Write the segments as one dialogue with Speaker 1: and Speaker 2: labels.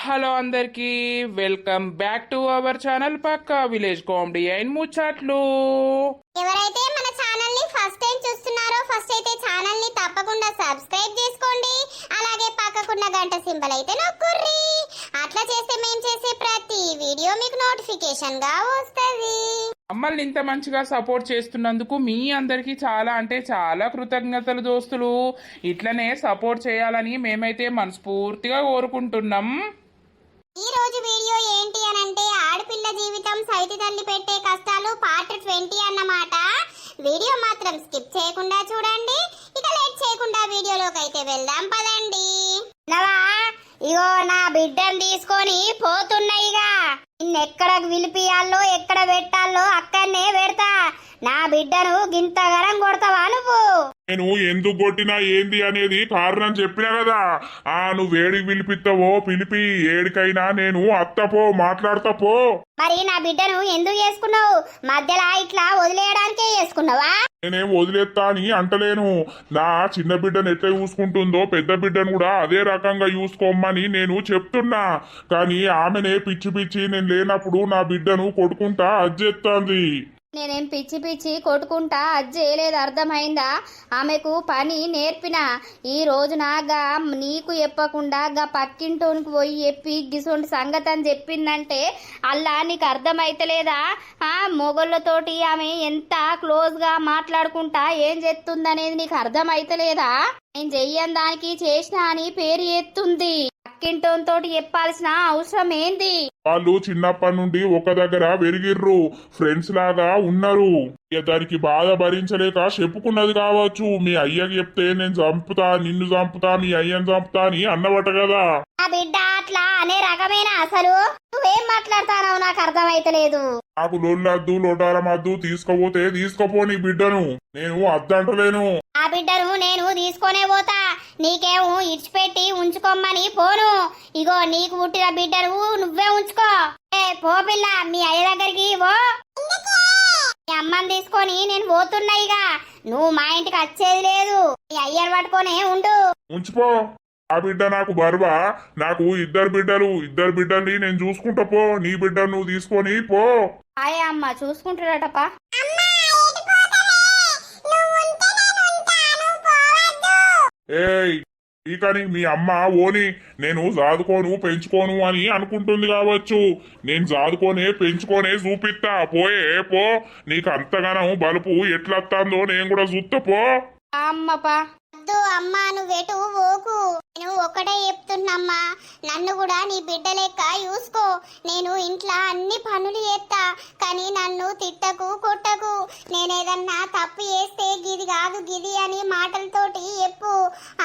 Speaker 1: Hello అందరికి welcome back to our channel పక్కా village comedy and ముచ్చట్లు.
Speaker 2: ఎవరైతే మన ఛానల్ ని ఫస్ట్ టైం చూస్తున్నారో ఫస్ట్ అయితే ఛానల్ ని తప్పకుండా సబ్స్క్రైబ్ చేసుకోండి. అలాగే పక్కకున్న గంట సింబల్ అయితే నొక్కుర్రి. అట్లా చేస్తే మేము చేసే ప్రతి వీడియో మీకు నోటిఫికేషన్ గా వస్తది.
Speaker 1: మమ్మల్ని ఇంత మంచిగా సపోర్ట్ చేస్తున్నందుకు మీ అందరికీ చాలా అంటే చాలా కృతజ్ఞతలు దోస్తులు. ఇట్లనే సపోర్ట్ చేయాలని మేమైతే మనస్ఫూర్తిగా కోరుకుంటున్నాం.
Speaker 2: ఈ రోజు వీడియో ఏంటి అని అంటే ఆడపిల్ల జీవితం సైతి తల్లి పెట్టే కష్టాలు పార్ట్ 20 అన్నమాట. వీడియో మాత్రం స్కిప్ చేయకుండా చూడండి. ఇక లేట్ చేయకుండా వీడియోలోకి అయితే వెళ్దాం పదండి. నవా ఇగో నా బిడ్డను తీసుకొని పోతున్నాయిగా. నిన్నెక్కడ విలిపియాలో ఎక్కడ పెట్టాలో అక్కడనే పెడతా. నా బిడ్డను గింతగరం కొడతావా నువ్వు?
Speaker 3: నేను ఎందుకు కొట్టినా ఏంది అనేది కారణం చెప్పినా కదా. నువ్వు వేడికి పిలిపిస్తావో పిలిపి ఏడికైనా నేను అత్తపో మాట్లాడతా పో.
Speaker 2: మరి నా బిడ్డను ఎందుకు చేసుకున్నావు? మధ్యలో ఇట్లా వదిలేయడానికే చేసుకున్నావా?
Speaker 3: నేనేం వదిలేస్తా అని అంటలేను. నా చిన్న బిడ్డను ఎట్లా చూసుకుంటుందో పెద్ద బిడ్డను కూడా అదే రకంగా చూసుకోమని నేను చెప్తున్నా. కానీ ఆమెనే పిచ్చి పిచ్చి నేను లేనప్పుడు నా బిడ్డను కొట్టుకుంటా అజ్జెత్తాంది.
Speaker 4: నేనేం పిచ్చి పిచ్చి కొట్టుకుంటా అజ్జేయలేదు, అర్థమైందా? ఆమెకు పని నేర్పిన. ఈ రోజున గా నీకు చెప్పకుండా గా పక్కింటోనికి పోయి చెప్పి గిసొంటి సంగతి అని చెప్పిందంటే అల్లా నీకు అర్థమైతలేదా? మొగళ్ళతోటి ఆమె ఎంత క్లోజ్గా మాట్లాడుకుంటా ఏం చేస్తుందనేది నీకు అర్థమైతలేదా? నేను చెయ్యని దానికి చేసిన అని పేరు ఎత్తుంది. పక్కింటోతో చెప్పాల్సిన అవసరం ఏంది?
Speaker 3: వాళ్ళు చిన్నప్పటి నుండి ఒక దగ్గర పెరిగిర్రు, ఫ్రెండ్స్ లాగా ఉన్నారు. ఇక దానికి బాధ భరించలేక చెప్పుకున్నది కావచ్చు. మీ అయ్యకి చెప్తే నేను చంపుతా, నిన్ను చంపుతా, మీ అయ్యని చంపుతా అని అన్నవట కదా.
Speaker 2: నా బిడ్డ అట్లా అనే రకమేనా? అసలు నువ్వేం మాట్లాడతానో నాకు అర్థమైతలేదు.
Speaker 3: నాకు లొల్లద్దు లొటారమద్దు, తీసుకపోతే తీసుకపో నీ బిడ్డను, నేను అద్దంటలేను.
Speaker 2: ఆ బిడ్డను నేను తీసుకొనే పోతా. నీకేమో ఇడిచిపెట్టి ఉంచుకోమని పోను. ఇగో నీకు పుట్టిన బిడ్డను నువ్వే ఉంచుకో. పో పిల్ల, మీ అయ్య దగ్గరికి పో. మీ అమ్మని తీసుకొని నేను పోతున్నాయిగా. నువ్వు మా ఇంటికి వచ్చేది లేదు. మీ అయ్యను పట్టుకొనే ఉండు.
Speaker 3: ఉంచిపో. ఆ బిడ్డ నాకు బరువా? నాకు ఇద్దరు బిడ్డల్ని నేను చూసుకుంటా పో. నీ బిడ్డ నువ్వు తీసుకొని పో.
Speaker 4: ఆయా అమ్మ చూసుకుంటాడటపా.
Speaker 3: ఏయ్ ఈకని మీ అమ్మ ఓని నేను జాదుకోను పెంచుకోను అని అనుకుంటుంది కావచ్చు. నేను జాదుకోనే పెంచుకోనే చూపిస్తా. పోయే పో. నీకు అంతగానం బలుపు ఎట్లొత్తాందో నేను కూడా చూస్తా పో.
Speaker 4: అమ్మపా
Speaker 2: అమ్మా నువ్వెటు పోకు. నేను ఒకటే చెప్తున్నమ్మా, నన్ను కూడా నీ బిడ్డ లెక్క చూసుకో. నేను ఇంట్లో అన్ని పనులు చేస్తా, కానీ నన్ను తిట్టకు కొట్టకు. నేనేదన్నా తప్పు చేస్తే గిది కాదు గిది అని మాటలతోటి చెప్పు.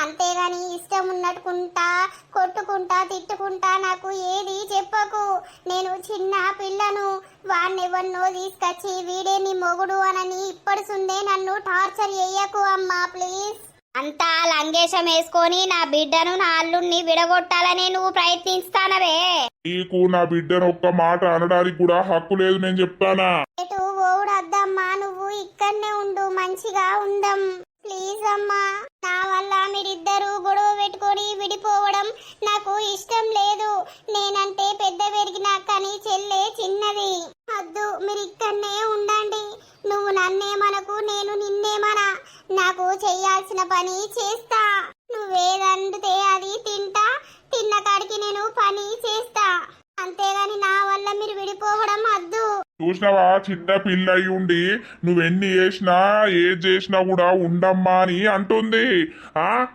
Speaker 2: అంతేగాని ఇష్టం ఉన్నట్టుకుంటా కొట్టుకుంటా తిట్టుకుంటా నాకు ఏది చెప్పకు. నేను చిన్న పిల్లను. వాన్నెవన్నో తీసుకొచ్చి వీడే నీ మొగుడు అనని ఇప్పటిసుందే నన్ను టార్చర్ చెయ్యకు అమ్మా ప్లీజ్. అంతా లంగేశం వేసుకొని నా బిడ్డను నా అల్లుణ్ణి విడగొట్టాలనే నువ్వు ప్రయత్నిస్తానవే.
Speaker 3: నీకు నా బిడ్డను ఒక్క మాట అనడానికి కూడా హక్కు లేదు, నేను చెప్తానా.
Speaker 2: ఎటు ఓడద్దమ్మా, నువ్వు ఇక్కడనే ఉండు, మంచిగా ఉందాం ప్లీజ్ అమ్మా. నా వల్ల మీరిద్దరూ గొడవ పెట్టుకొని విడిపోవడం నాకు ఇష్టం లేదు. నేనంటే పెద్ద పెరిగిన కానీ చెల్లె చిన్నది. వద్దు, మీరు ఇక్కడనే ఉండండి. నువ్వు నన్నేమనకు, నేను నిన్నేమనా. నాకు చెయ్యాల్సిన పని చేస్తా. నువ్వేదంటే అది తింటా. తిన్న కాడికి నేను పని చేస్తా. అంతేగాని నా వల్ల మీరు విడిపోవడం వద్దు.
Speaker 3: చూసినావా, చిన్న పిల్ల అయి ఉండి నువ్వెన్ని చేసినా ఏది చేసినా కూడా ఉండమ్మా అని అంటుంది.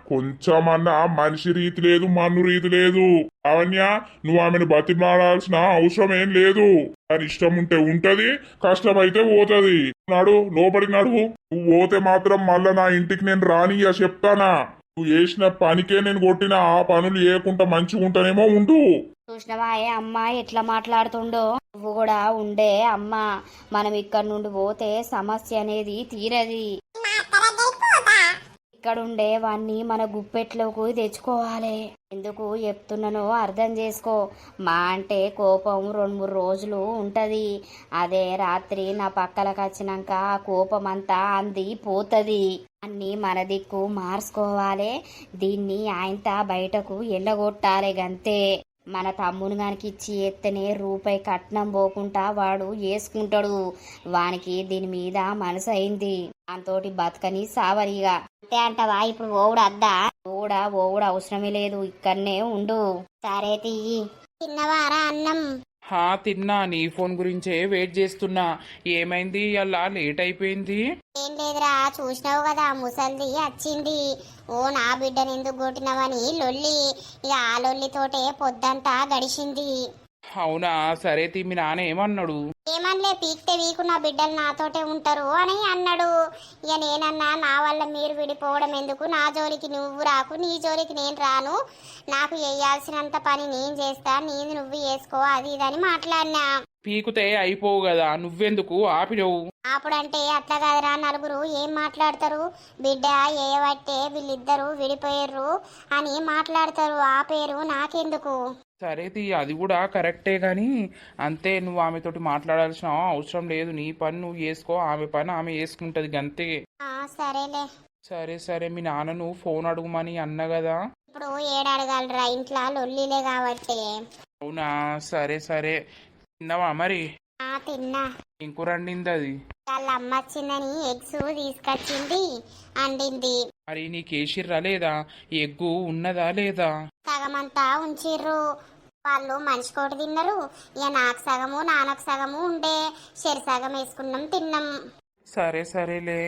Speaker 3: కొంచెమన్నా మనిషి రీతి లేదు, మన్ను రీతి లేదు. అవన్య, నువ్వు ఆమెను బతిమాడాల్సిన అవసరం ఏం లేదు. దాని ఇష్టం ఉంటే ఉంటది, కష్టమైతే పోతది. నాడు లోపలికి నడువు. నువ్వు పోతే మాత్రం మళ్ళా నా ఇంటికి నేను రానియా చెప్తానా. నువ్వు చేసిన పనికే నేను కొట్టిన. ఆ పనులు చేయకుండా మంచిగా ఉంటానేమో ఉండు.
Speaker 4: చూసినవా అమ్మ ఎట్లా మాట్లాడుతుండో? నువ్వు కూడా ఉండే అమ్మ. మనం ఇక్కడ నుండి పోతే సమస్య అనేది తీరది. ఇక్కడుండే వాణ్ణి మన గుప్పెట్లోకి తెచ్చుకోవాలి. ఎందుకు చెప్తున్నానో అర్థం చేసుకో. మా అంటే కోపం 2-3 రోజులు ఉంటది. అదే రాత్రి నా పక్కలకు వచ్చినాక ఆ కోపం అంతా అంది పోతుంది. అన్ని మన దిక్కు మార్చుకోవాలి. దీన్ని ఆయనతో బయటకు ఎల్లగొట్టాలి గంతే. మన తమ్ముని గానికి ఇచ్చి ఎత్తనే రూపాయి కట్నం పోకుండా వాడు వేసుకుంటాడు. వానికి దీని మీద మనసు అయింది. అంతోటి బతకని సావరిగా.
Speaker 2: అంతే అంటవా? ఇప్పుడు ఓవుడు అద్దా?
Speaker 4: ఓవుడు అవసరమే లేదు, ఇక్కడనే ఉండు.
Speaker 2: సరే తియ్యి. తిన్నవారా అన్నం?
Speaker 1: హా తిన్నా, నీ ఫోన్ గురించే వెయిట్ చేస్తున్నా. ఏమైంది అలా లేట్ అయిపోయింది?
Speaker 2: ఏం లేదురా, చూసినావు కదా ముసల్ది వచ్చింది. ఓ నా బిడ్డని ఎందుకు కొట్టినవని లొల్లి. ఇక ఆ లొల్లితోటే పొద్దంతా గడిచింది.
Speaker 1: అవునా? సరే మీ నాన్న ఏమన్నాడు?
Speaker 2: ఏమనలే, పీక్తే వీకు నా బిడ్డలు నాతోటే ఉంటారు అని అన్నాడు. ఇక నేనన్నా నా వల్ల మీరు విడిపోవడం ఎందుకు, నా జోలికి నువ్వు రాకు, నీ జోలికి నేను రాను, నాకు వేయాల్సినంత పని నేను చేస్తా, నీది నువ్వు వేసుకో, అది ఇదని మాట్లాడినా.
Speaker 1: పీకుతే అయిపోవు కదా, నువ్వెందుకు ఆపినవు?
Speaker 2: అప్పుడంటే అట్లా కాదురా, నలుగురు ఏం మాట్లాడతారు, బిడ్డ ఏవట్టే వీళ్ళిద్దరూ విడిపోయారు అని మాట్లాడతారు, ఆ పేరు నాకెందుకు.
Speaker 1: సరే అది కూడా కరెక్టే గాని అంతే, నువ్వు ఆమెతోటి మాట్లాడాల్సిన అవసరం లేదు. నీ పని నువ్వు చేసుకో, ఆమె పని ఆమె చేసుకుంటది గంతే.
Speaker 2: సరేలే.
Speaker 1: సరే మీ నాన్నను ఫోన్ అడుగుమని అన్న కదా.
Speaker 2: ఇప్పుడు ఏడడగలరా, ఇంట్లో లొల్లిలే కాబట్టి.
Speaker 1: అవునా? సరే తిన్నావా మరి?
Speaker 2: తిన్నా.
Speaker 1: ఇంకూ రండింది అది.
Speaker 2: వాళ్ళ అమ్మ వచ్చిందని ఎగ్స్ తీసుకొచ్చింది, అండింది.
Speaker 1: మరి నీకేసిర్రా లేదా? ఎగ్గు ఉన్నదా లేదా?
Speaker 2: సగమంతా ఉంచిర్రు. వాళ్ళు మనిషి కోటి తిన్నారు. ఇక నాకు సగము నాన్నకు సగము ఉండే, చెరి సగం వేసుకున్నాం, తిన్నాం.
Speaker 1: సరేలే,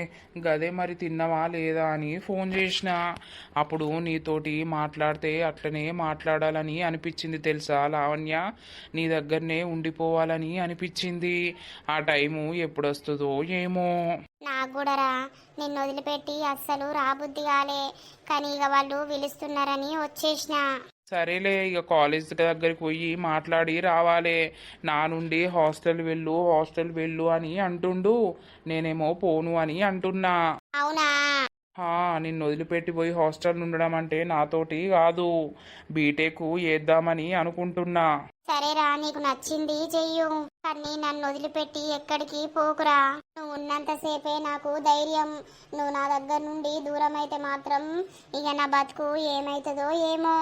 Speaker 1: గదే మరి తిన్నావా లేదా అని ఫోన్ చేసిన. అప్పుడు నీతోటి మాట్లాడితే అట్లనే మాట్లాడాలని అనిపించింది తెలుసా లావణ్య, నీ దగ్గరనే ఉండిపోవాలని అనిపించింది. ఆ టైము ఎప్పుడు వస్తుందో ఏమో.
Speaker 2: నాకు కూడా రా, నిన్ను వదిలిపెట్టి అస్సలు రాబుద్ది కాలే, కానీ ఇక వాళ్ళు పిలుస్తున్నారని వచ్చేసిన.
Speaker 1: సరేలే, ఇక కాలేజ్ దగ్గరికి పోయి మాట్లాడి రావాలే. నా నుండి హాస్టల్ వెళ్ళు అని అంటుండు, నేనేమో పోను అని అంటున్నా.
Speaker 2: అవునా?
Speaker 1: నిన్ను వదిలిపెట్టి పోయి హాస్టల్ ఉండడం అంటే నాతోటి కాదు. బీటెక్ చేద్దామని అనుకుంటున్నా.
Speaker 2: సరేరా, నీకు నచ్చింది చెయ్యు, కానీ నన్ను వదిలిపెట్టి ఎక్కడికి పోకురా. నువ్వు ఉన్నంతసేపే నాకు ధైర్యం. నువ్వు నా దగ్గర నుండి దూరం అయితే మాత్రం ఇక నా బతుకు ఏమైతుందో ఏమో.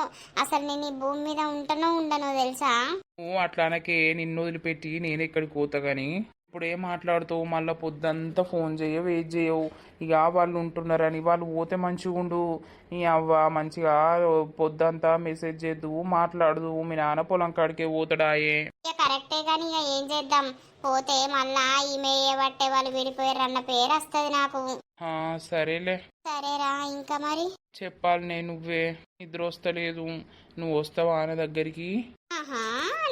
Speaker 2: అసలు నేను ఈ భూమి మీద ఉంటానో ఉండనో తెలుసా?
Speaker 1: నువ్వు అట్లానకే, నిన్ను వదిలిపెట్టి నేను ఎక్కడికి పోతా గాని. ఇప్పుడు ఏం మాట్లాడుతావు? మళ్ళీ పొద్దంతా ఫోన్ వెయిట్ చేయవు. ఇక వాళ్ళు ఉంటున్నారని వాళ్ళు పోతే మంచిగా ఉండు. ఈ అవ్వ మంచిగా పొద్దంతా మెసేజ్ చేద్దు, మాట్లాడదు. మీ నాన్న పొలం కాడికే పోతాడాయే.
Speaker 2: ఇక కరెక్టే, కానీ ఇక ఏం చేద్దాం, పోతే మళ్ళా ఈమె బట్టే వాళ్ళు విడిపోయారు అన్న పేరు వస్తుంది నాకు.
Speaker 1: సరేలే.
Speaker 2: సరేరా, ఇంకా మరి
Speaker 1: చెప్పాలి నువ్వే. నిద్ర వస్తలేదు, నువ్వు వస్తావా ఆయన దగ్గరికి?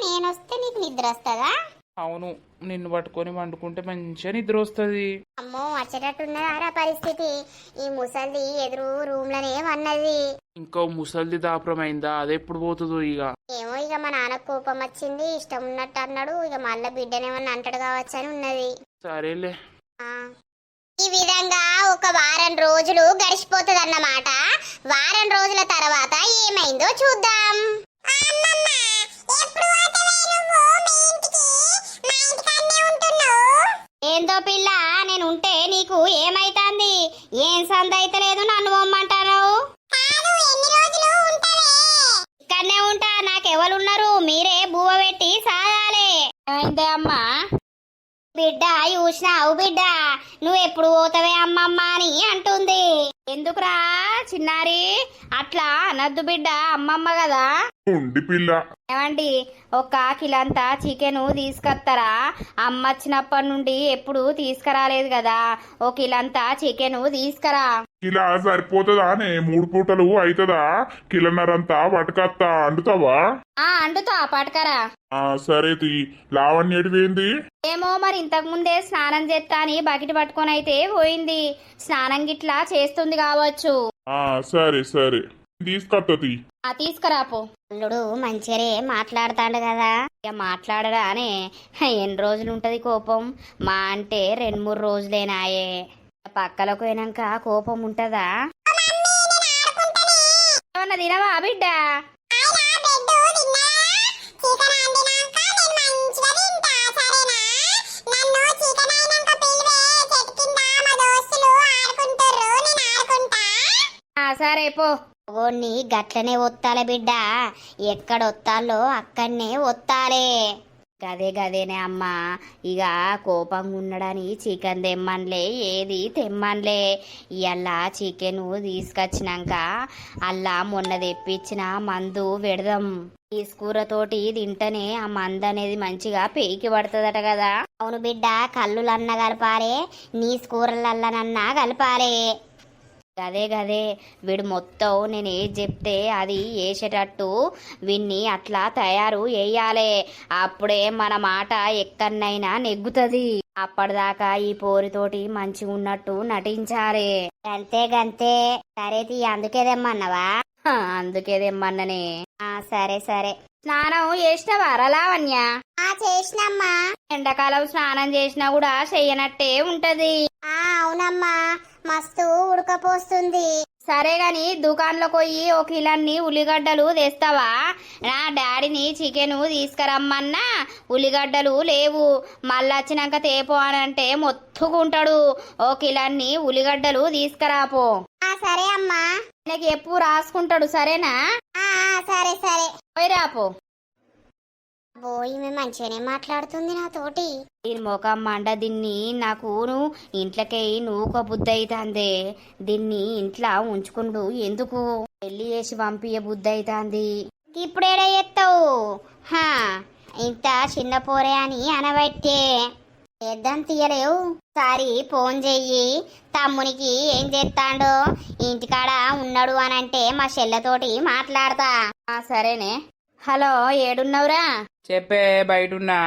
Speaker 2: నేను వస్తే నీకు నిద్ర వస్తుందా?
Speaker 1: అవును, నిన్ను పట్టుకొని వండుకుంటే మంచిగా నిద్ర వస్తుంది.
Speaker 2: అమ్మో, వచ్చేటట్టున్నదారా పరిస్థితి. ఈ ముసల్ది ఎదురు రూమ్ లోనే వన్నది.
Speaker 1: ఇంకో ముసల్ది దాపురమైందా? అదెప్పుడు పోతుందో ఇక.
Speaker 2: ఏమో, ఇక మా నాన్న కోపం వచ్చింది, ఇష్టం ఉన్నట్టు అన్నాడు. ఇక మళ్ళీ బిడ్డనేమన్నా అంటాడు కావచ్చు అని ఉన్నది.
Speaker 1: సరేలే.
Speaker 2: ఈ విధంగా ఒక వారం రోజులు గడిచిపోతుంది అన్నమాట. వారం రోజుల తర్వాత ఏమైందో చూద్దాం.
Speaker 4: ఏందో పిల్ల, నేను ఉంటే నీకు ఏమైతాంది? ఏం సందైతలేదు, నన్ను పొమ్మంటారు. ఇక్కడనే ఉంటా, నాకెవరున్నారు? మీరే బువ్వ పెట్టి సాగాలే. ఏమైందే అమ్మా? బిడ్డ చూసినావు బిడ్డ, నువ్వు ఎప్పుడు పోతావే అమ్మమ్మ అని అంటుంది. ఎందుకురా చిన్నారి, అట్లా అనద్దు బిడ్డ, అమ్మమ్మ కదా.
Speaker 3: ఉండి పిల్ల.
Speaker 4: ఏమండి, ఒక కిలంతా చికెన్ తీసుకొస్తారా? అమ్మ వచ్చినప్పటి నుండి ఎప్పుడు తీసుకురాలేదు కదా, ఒక కిలంతా చికెన్ తీసుకురా.
Speaker 3: కిలా సరిపోతుందానే? 3 పూటలు అవుతుందా? కిలన్నరంతా పట్టుకత్తా, అండుతావా?
Speaker 4: అండుతా, పట్టుకరా.
Speaker 3: సరే లావణ్య ఎడిపోయింది?
Speaker 4: ఏమో మరి, ఇంతకు ముందే స్నానం చేస్తా అని బకెట్ పట్టుకొని అయితే పోయింది. స్నానం గిట్లా చేస్తుంది కావచ్చు.
Speaker 3: సరే తీసుకొత్తది.
Speaker 4: తీసుకురాపో. అల్లుడు మంచిగానే మాట్లాడతాడు కదా, ఇక మాట్లాడరా అనే. ఎన్ని రోజులు ఉంటది కోపం? మా అంటే 2-3 రోజులేనాయే. పక్కలకు పోయినాక కోపం ఉంటదా? ఏమన్నా తినవా బిడ్డ? సరే పో.
Speaker 2: ఓన్ని గట్లనే ఒత్తాలే బిడ్డ, ఎక్కడొత్తాలో అక్కడనే ఒత్తాలే.
Speaker 4: గదే గదేనే అమ్మా, ఇక కోపంగా ఉండడని చికెన్ తెమ్మన్లే, ఏది తెమ్మన్లే. ఇవాళ చికెన్ తీసుకొచ్చినాక అల్లా మొన్న తెప్పించిన మందు పెడదాం. ఈ కూరతోటి తింటనే ఆ మందు అనేది మంచిగా పేకి పడుతుందట కదా.
Speaker 2: అవును బిడ్డ, కల్లులన్న కలపాలే, నీ కూరలల్లనన్నా కలపాలే.
Speaker 4: గదే గదే, వీడు మొత్తం నేను ఏది చెప్తే అది వేసేటట్టు వీన్ని అట్లా తయారు వేయాలే. అప్పుడే మన మాట ఎక్కడనైనా నెగ్గుతుంది. అప్పటిదాకా ఈ పోరితోటి మంచిగా ఉన్నట్టు నటించాలి.
Speaker 2: గంతే గంతే. సరే తీ, అందుకేదేమన్నావా?
Speaker 4: అందుకే తెమ్మన్ననే.
Speaker 2: సరే సరే.
Speaker 4: స్నానం చేసినవా లావణ్య?
Speaker 2: చేసినమ్మా.
Speaker 4: ఎండాకాలం స్నానం చేసినా కూడా చెయ్యనట్టే ఉంటది.
Speaker 2: అవునమ్మా, మస్తు ఉడకపోస్తుంది.
Speaker 4: సరే గాని దుకాణంలోకి పోయి ఒక కిలోన్ని ఉల్లిగడ్డలు తెస్తావా? నా డాడీని చికెన్ తీసుకురమ్మన్నా ఉల్లిగడ్డలు లేవు, మళ్ళొచ్చినాక తేపో అని అంటే మొత్తుకుంటాడు. ఓ కిలోన్ని ఉల్లిగడ్డలు తీసుకురాపో.
Speaker 2: సరే అమ్మా.
Speaker 4: నాకు ఎప్పుడు రాసుకుంటాడు, సరేనా?
Speaker 2: సరే సరే.
Speaker 4: పోయి రాపో.
Speaker 2: ఈమె మంచిగానే మాట్లాడుతుంది నాతోటి.
Speaker 4: దీని ముఖం మండ, దీన్ని నాకు ఇంట్లోకి నూక బుద్ధి అవుతుంది. దీన్ని ఇంట్లో ఉంచుకుంటూ ఎందుకు పెళ్లి చేసి పంపియ బుద్ధి అవుతుంది.
Speaker 2: ఇప్పుడేడా ఎత్తావు? ఇంత చిన్న పోరే అని అనబట్టే చేద్దాం తీయలేవు. సారి ఫోన్ చెయ్యి, తమ్మునికి ఏం చేస్తాడో, ఇంటికాడ ఉన్నాడు అనంటే మా చెల్లెతోటి మాట్లాడతా.
Speaker 4: సరేనే. హలో, ఏడున్నావురా?
Speaker 1: చెప్పే, బయటున్నా.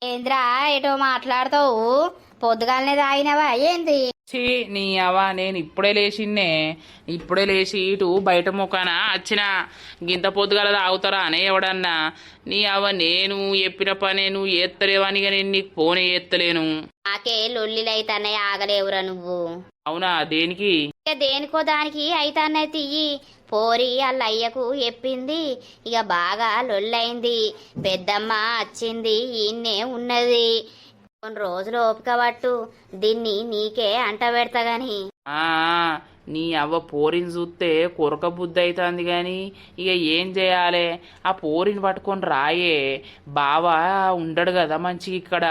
Speaker 4: ఏంద్రా ఏటో మాట్లాడతావు? పొద్దుగాలనే తాగినవా ఏంది?
Speaker 1: ఛీ, నీ అవ్వ, నేను ఇప్పుడే లేచి ఇటు బయట ముఖాన వచ్చిన. గింత పొద్దుగల తాగుతారా అనే ఎవడన్నా? నీ అవ్వ, నేను చెప్పిన పనే నువ్వు ఎత్తలేవనిగా నేను నీకు ఫోనే ఎత్తలేను.
Speaker 4: నాకే లొల్లిలైతన్నాయి, ఆగలేవురా నువ్వు.
Speaker 1: అవునా? దేనికి?
Speaker 4: ఇక దేనికో దానికి అయితన్నాయి తియ్యి. పోరి వాళ్ళ అయ్యకు చెప్పింది, ఇక బాగా లొల్లైంది. పెద్దమ్మ వచ్చింది, ఈయన్నే ఉన్నది. కొన్ని రోజులు ఓపిక పట్టు, దీన్ని నీకే అంట పెడతా గాని.
Speaker 1: నీ అవ్వ పోరిని చూస్తే కొరక బుద్ధి అవుతుంది కానీ ఇక ఏం చేయాలి? ఆ పోరిని పట్టుకొని రాయే. బావా ఉండడు కదా మంచిగా ఇక్కడ.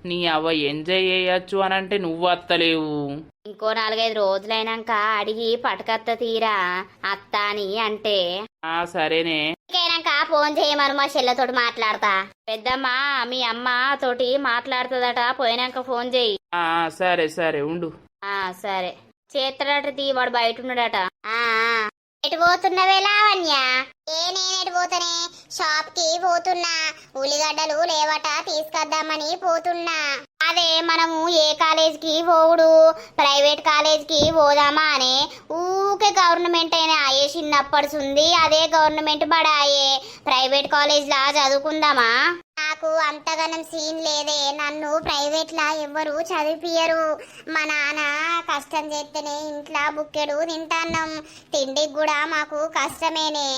Speaker 1: నీ అవ్వ ఎంజాయ్ చేయొచ్చు అని అంటే నువ్వు వత్తలేవు.
Speaker 4: ఇంకో 4-5 రోజులైనాక అడిగి పటకత్త తీరా అత్త అని అంటే.
Speaker 1: సరేనే.
Speaker 2: ఇంకైనాక ఫోన్ చేయమను, మా చెల్లెతోటి మాట్లాడతా.
Speaker 4: పెద్దమ్మ మీ అమ్మ తోటి మాట్లాడుతుందట, పోయినాక ఫోన్ చెయ్యి.
Speaker 1: సరే సరే ఉండు.
Speaker 4: సరే. చేస్తాడట తీ, వాడు బయట ఉన్నాడట.
Speaker 2: ఎటు పోతున్నవే లావణ్య? నేనెటు పోతానే, షాప్ కి పోతున్నా. ఉల్లిగడ్డలు లేవట, తీసుకొద్దామని పోతున్నా. అదే మనము ఏ కాలేజీకి పోవుడు, ప్రైవేట్ కాలేజీకి పోదామా అనే ఊకే గవర్నమెంట్ అయినా అయ్యే చిన్నప్పడుంది. అదే గవర్నమెంట్ బడాయే, ప్రైవేట్ కాలేజ్లా చదువుకుందామా? నాకు అంతగానం సీన్ లేదే, నన్ను ప్రైవేట్ లా ఎవ్వరు చదివిపియరు. మా నాన్న కష్టం చేస్తేనే ఇంట్లో బుక్కెడు తింటాన్నాం, తిండికి కూడా మాకు కష్టమేనే.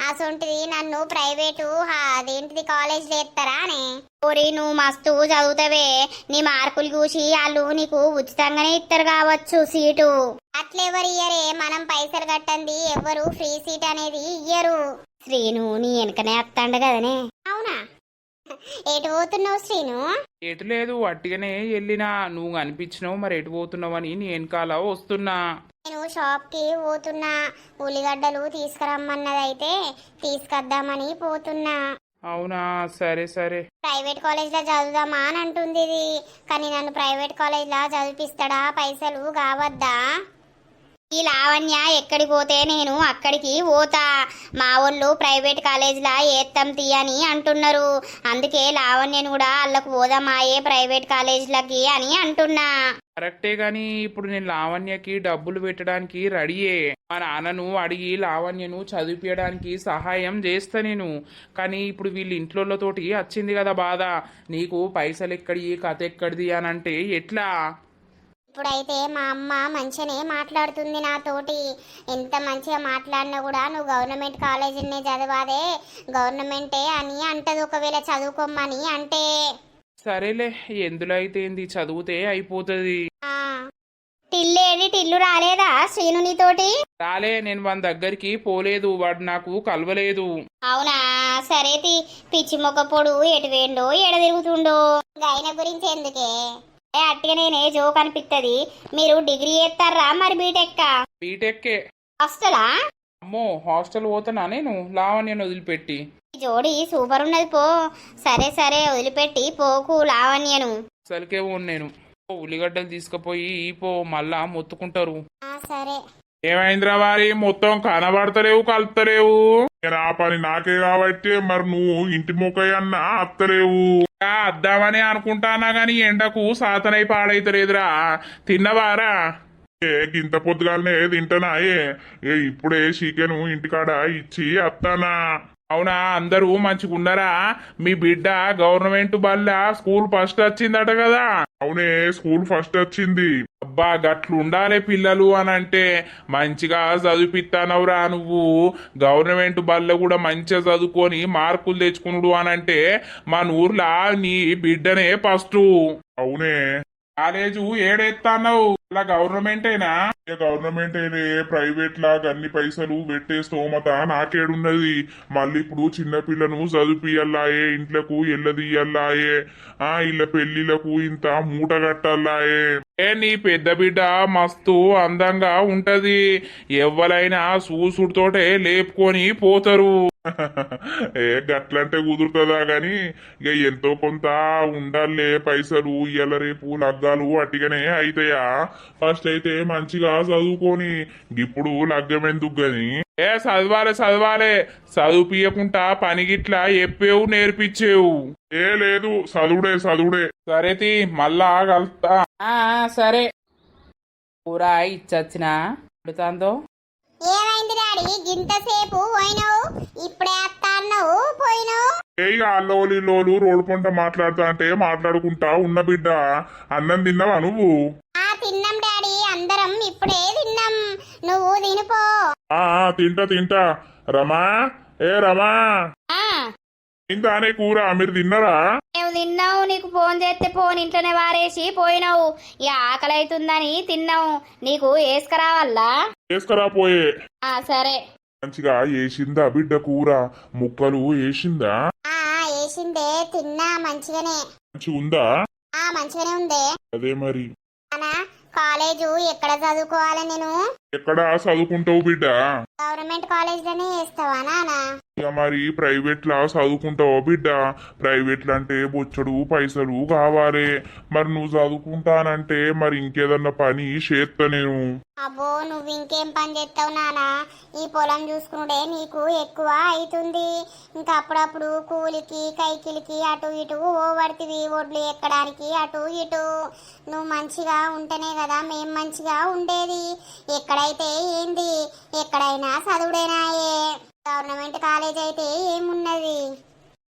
Speaker 2: అసొంటిది నన్ను ప్రైవేటు అదేంటిది కాలేజ్ చేస్తారా అని. ఓరి, నువ్వు మస్తు చదువుతావే, నీ మార్కులు చూసి వాళ్ళు నీకు ఉచితంగానే ఇస్తారు కావచ్చు సీటు. అట్లెవరు ఇయ్యరే, మనం పైసలు కట్టండి ఎవ్వరు ఫ్రీ సీట్ అనేది ఇయ్యరు. శ్రీను నీ వెనకనే వస్తాండ కదనే. అవునా? ఎటు పోతున్నావు శ్రీను?
Speaker 1: ఎటు లేదు, అట్టిగానే వెళ్ళినా. నువ్వు కనిపించినావు, మరి ఎటు పోతున్నావు అని నేను వెనకాల వస్తున్నా.
Speaker 2: నేను షాప్ కి పోతున్నా, ఉల్లిగడ్డలు తీసుకురమ్మన్నదైతే తీసుకొద్దామని పోతున్నా.
Speaker 1: అవునా? సరే సరే.
Speaker 2: ప్రైవేట్ కాలేజ్ లో చదువుదామా అని అంటుంది ఇది, కానీ నన్ను ప్రైవేట్ కాలేజ్ లా చదివిపిస్తాడా? పైసలు కావద్దా? ఈ లావణ్య ఎక్కడికి పోతే నేను అక్కడికి పోతా. మా వాళ్ళు ప్రైవేట్ కాలేజ్లా ఏత్తం తీయని అంటున్నారు, అందుకే లావణ్యను కూడా వాళ్ళకు పోదామాయే ప్రైవేట్ కాలేజ్లకి అని అంటున్నా.
Speaker 1: కరెక్టే గాని ఇప్పుడు నేను లావణ్యకి డబ్బులు పెట్టడానికి రెడీయే. మా నాన్నను అడిగి లావణ్యను చదివించడానికి సహాయం చేస్తా నేను. కానీ ఇప్పుడు వీళ్ళు ఇంట్లోతోటి వచ్చింది కదా బాధ. నీకు పైసలు ఎక్కడి, కథ ఎక్కడిది అని అంటే ఎట్లా?
Speaker 2: ఇప్పుడైతే మా అమ్మ మంచిగానే మాట్లాడుతుంది నాతోటి. ఎంత మంచిగా మాట్లాడినా కూడా నువ్వు గవర్నమెంట్ కాలేజీనే చదవాదే, గవర్నమెంటే అని అంటది ఒకవేళ చదువుకోమని అంటే.
Speaker 1: సరేలే, ఎందులో అయితే ఏంది, చదివితే అయిపోతుంది.
Speaker 2: టిల్లేడి క్రెడిట్ ఇల్లు రాలేదా శ్రీను నీతోటి?
Speaker 1: రాలే, నేను వాని దగ్గరికి పోలేదు, వాడు నాకు కలవలేదు.
Speaker 2: అవునా, సరేతి. పిచ్చి మొక్కపొడు ఎటు వేండో ఎడ తిరుగుతుండో ఆయన గురించి ఎందుకే అట్టిగా నేనే జోక్ అనిపిస్తుంది. మీరు డిగ్రీ చేస్తారా మరి బీటెక్కా?
Speaker 1: బీటెక్కే.
Speaker 2: హాస్టలా?
Speaker 1: అమ్మో, హాస్టల్ పోతానా నేను లావణ్యను వదిలిపెట్టి?
Speaker 2: ఈ జోడి సూపర్ ఉన్నది పో. సరే సరే వదిలిపెట్టి పోకు లావణ్యను.
Speaker 1: అసలుకే పోను నేను. ఉల్లిగడ్డలు తీసుకుపోయి పో, మళ్ళా మొత్తుకుంటారు.
Speaker 2: సరే.
Speaker 3: ఏమైందిరా వారి మొత్తం కనబడతలేవు కలుపుతలేవు? నేను ఆ పని నాకే కాబట్టి మరి నువ్వు ఇంటి మొక్కయన్నా అత్తలేవు.
Speaker 1: అద్దామని అనుకుంటానా గాని ఎండకు సాతనై పాడైతలేదురా. తిన్నవారా?
Speaker 3: గింత పొద్దుగాలనే తింటానా? ఇప్పుడే చికెన్ ఇంటికాడ ఇచ్చి అత్తానా.
Speaker 1: అవునా, అందరూ మంచిగున్నారా? మీ బిడ్డ గవర్నమెంట్ బల్ల స్కూల్ ఫస్ట్ వచ్చిందట కదా?
Speaker 3: అవునే, స్కూల్ ఫస్ట్ వచ్చింది.
Speaker 1: అబ్బా, గట్లుండాలే పిల్లలు అని అంటే. మంచిగా చదివిపిస్తానవురా నువ్వు. గవర్నమెంట్ బల్ల కూడా మంచిగా చదువుకొని మార్కులు తెచ్చుకున్నాడు అని అంటే మన ఊర్లో నీ బిడ్డనే ఫస్ట్.
Speaker 3: అవునే.
Speaker 1: కాలేజు ఏడెత్తాన్నావు? అలా గవర్నమెంటేనా?
Speaker 3: గవర్నమెంట్ అయినే, ప్రైవేట్ లాగా అన్ని పైసలు పెట్టే స్తోమత నాకేడున్నది. మళ్ళీ ఇప్పుడు చిన్న పిల్లను చదివిపియల్లాయే, ఇంట్లకు ఎల్లదియల్లాయే, ఇళ్ళ పెళ్లిలకు ఇంత మూట కట్టల్లాయే.
Speaker 1: నీ పెద్ద బిడ్డ మస్తు అందంగా ఉంటది. ఎవ్వలైనా చూసుడుతోటే లేపుకొని పోతారు.
Speaker 3: గట్లంటే కుదురుతుందా గాని ఇక ఎంతో కొంత ఉండాలే పైసలు. ఇయ్యాల రేపు లగ్గాలు అట్టిగానే అయితాయా? ఫస్ట్ అయితే మంచిగా చదువుకొని ఇప్పుడు లగ్గం ఎందుకు గని?
Speaker 1: చదవాలే చదువుపియకుండా పనిగిట్లా చెప్పేవు నేర్పించేవు.
Speaker 3: లేదు, చదువుడే.
Speaker 1: సరేతి, మళ్ళా కలుస్తా. సరే. కూర ఇచ్చొచ్చినా పెడతాందో.
Speaker 2: ఏమైంది డాడీ గింతసేపు పోయినావు? ఇప్పుడే అత్త అన్నావు పోయినావు?
Speaker 3: అల్లోలు రోడ్డు పంట మాట్లాడుతా అంటే మాట్లాడుకుంటా ఉన్న బిడ్డ. అన్నం తిన్నావా నువ్వు?
Speaker 2: తిన్నాం డాడీ, అందరం ఇప్పుడే తిన్నాం. నువ్వు తినిపో.
Speaker 3: తింటా. రమా, రమా, ఇందానే కూర మీరు తిన్నారా?
Speaker 4: మేము తిన్నావు. నీకు ఫోన్ చేస్తే ఫోన్ ఇంట్లోనే వారేసి పోయినావు. ఇక ఆకలి అవుతుందని తిన్నావు. నీకు వేసుకురావాలా?
Speaker 3: వేసుకురా పోయే.
Speaker 4: సరే.
Speaker 3: మంచిగా వేసిందా బిడ్డ కూర? ముక్కలు వేసిందా?
Speaker 2: వేసిందే, తిన్నా. మంచిగానే.
Speaker 3: మంచిగా ఉందా?
Speaker 2: మంచిగానే ఉందే.
Speaker 3: అదే మరి.
Speaker 2: కాలేజు ఎక్కడ చదువుకోవాలి నేను?
Speaker 3: ఎక్కడ చదువుకుంటావు బిడ్డ?
Speaker 2: గవర్నమెంట్ కాలేజ్ లోనే వేస్తావా నానా?
Speaker 3: ఇక మరి ప్రైవేట్ లా చదువుకుంటావా బిడ్డ? ప్రైవేట్ అంటే బొచ్చడు పైసలు కావాలి. మరి నువ్వు చదువుకుంటానంటే మరి ఇంకేదన్నా పని చేస్తా నేను.
Speaker 2: అబ్బో, నువ్వు ఇంకేం పని చేస్తావు నానా? ఈ పొలం చూసుకునుడే నీకు ఎక్కువ అవుతుంది. ఇంకా అప్పుడప్పుడు కూలికి కైకిలికి అటు ఇటు ఓవడితివి, ఒడ్లు ఎక్కడానికి అటు ఇటు. నువ్వు మంచిగా ఉంటేనే కదా మేం మంచిగా ఉండేది. ఎక్కడైతే ఏంది, ఎక్కడైనా చదువుడేనాయే. గవర్నమెంట్ కాలేజ్ అయితే ఏమున్నది?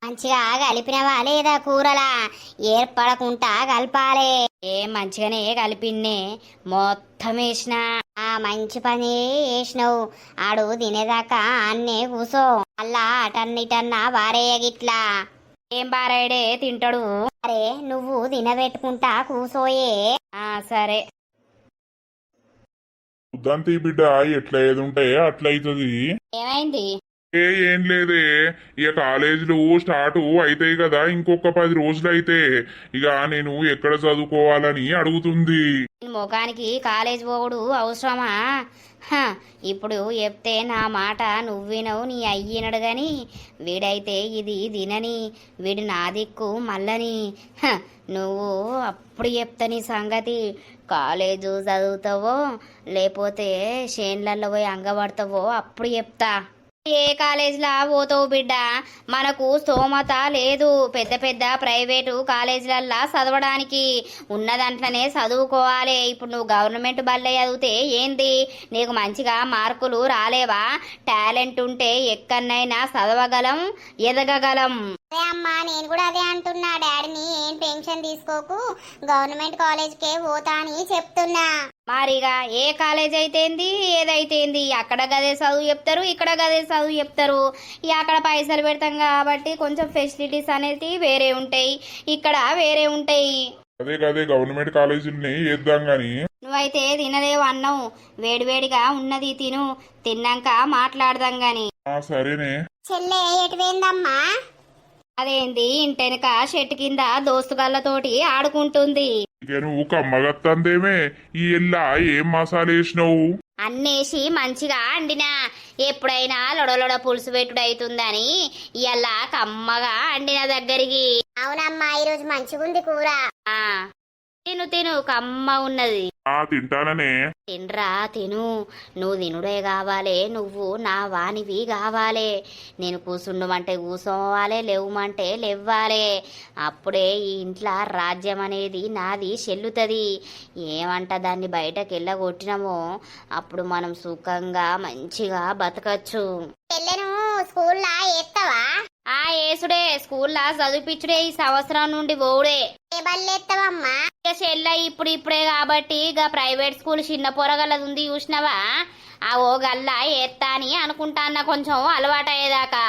Speaker 2: మంచిగా కలిపినవా లేదా కూరలా? ఏర్పడకుండా కలపాలే. మంచిగానే కలిపిన్నే, మొత్తం వేసిన. మంచి పని వేసినావు. ఆడు తినేదాకా అన్నే కూసో. అలా అటన్నిటన్నా వారేయగిట్లా. ఏం బారాయడే తింటాడు. అరే నువ్వు తినబెట్టుకుంటా కూసోయే. సరే.
Speaker 3: ఉద్దంతి బిడ్డ, ఎట్లా ఏది ఉంటాయో అట్లా అవుతుంది.
Speaker 4: ఏమైంది?
Speaker 3: ఏం లేదే, ఇక కాలేజీలు స్టార్ట్ అవుతాయి కదా ఇంకొక 10 రోజులు అయితే. ఇక నేను ఎక్కడ చదువుకోవాలని అడుగుతుంది.
Speaker 4: ముఖానికి కాలేజ్ పోవుడు అవసరమా? ఇప్పుడు చెప్తే నా మాట నువ్వినవు, నీ అయ్యినడు గాని వీడైతే ఇది తినని, వీడు నా దిక్కు మళ్ళని. నువ్వు అప్పుడు చెప్తా నీ సంగతి. కాలేజు చదువుతావో లేకపోతే చేన్లలో పోయి అంగబడతావో అప్పుడు చెప్తా. ఏ కాలేజీలా పోతావు బిడ్డ? మనకు స్తోమత లేదు పెద్ద పెద్ద ప్రైవేటు కాలేజీలల్లా చదవడానికి. ఉన్న దాంట్లోనే చదువుకోవాలి. ఇప్పుడు నువ్వు గవర్నమెంట్ బల్లే చదివితే ఏంది? నీకు మంచిగా మార్కులు రాలేవా? టాలెంట్ ఉంటే ఎక్కడనైనా చదవగలం, ఎదగగలం.
Speaker 2: అదే అమ్మా, నేను కూడా అదే అంటున్నా. డాడీని ఏం టెన్షన్ తీసుకోకు, గవర్నమెంట్ కాలేజ్కే పోతా అని చెప్తున్నా.
Speaker 4: మరిగా ఏ కాలేజ్ అయితేంది, ఏదైతేంది, అక్కడ గదే చదువు చెప్తారు, ఇక్కడ గదే చదువు చెప్తారు. ఇక అక్కడ పైసలు పెడతాం కాబట్టి కొంచెం ఫెసిలిటీస్ అనేది వేరే ఉంటాయి, ఇక్కడ వేరే ఉంటాయి.
Speaker 3: అదే గవర్నమెంట్ కాలేజీని వేద్దాం గాని.
Speaker 4: నువ్వు నువ్వైతే తినలేవు అన్నం, వేడివేడిగా ఉన్నది తిను, తిన్నాక మాట్లాడదాం గాని.
Speaker 3: సరేనే.
Speaker 2: చెల్లె ఎటు పోయిందమ్మా?
Speaker 4: అదేంది ఇంటెనక చెట్టు కింద దోస్తుగాళ్ళతోటి ఆడుకుంటుంది.
Speaker 3: ఇక నువ్వు కమ్మగత్తందేమే. ఈ ఎల్లా ఏం మసాలా వేసినావు?
Speaker 4: అన్నేసి మంచిగా అండినా, ఎప్పుడైనా లొడలొడ పులుసు పెట్టుడు అవుతుందని ఇవాళ కమ్మగా అండిన దగ్గరికి.
Speaker 2: అవునమ్మా, ఈరోజు మంచిగుంది కూర.
Speaker 4: ఆ తిను తిను, కమ్మ ఉన్నది.
Speaker 3: తింటాననే.
Speaker 4: తినరా తిను, నువ్వు తినుడే కావాలే, నువ్వు నా వానివి కావాలే. నేను కూసుండమంటే కూసోవాలే, లేవమంటే లేవ్వాలే. అప్పుడే ఈ ఇంట్లో రాజ్యం అనేది నాది చెల్లుతుంది. ఏమంట దాన్ని బయటకు వెళ్ళగొట్టినామో అప్పుడు మనం సుఖంగా మంచిగా బతకచ్చు.
Speaker 2: చెల్లెను స్కూల్లో ఎత్తవా?
Speaker 4: ఆ ఏసుడే, స్కూల్లా చదివిపిచ్చుడే, ఈ సంవత్సరం నుండి పోవుడే.
Speaker 2: ఏ బళ్ళు ఎత్తవమ్మా?
Speaker 4: ఇక చెల్ల ఇప్పుడే కాబట్టి ఇక ప్రైవేట్ స్కూల్ చిన్న పొరగలది ఉంది చూసినవా, ఆ ఓ గల్లా ఎత్తా అని అనుకుంటాన్న, కొంచెం అలవాటు అయ్యేదాకా.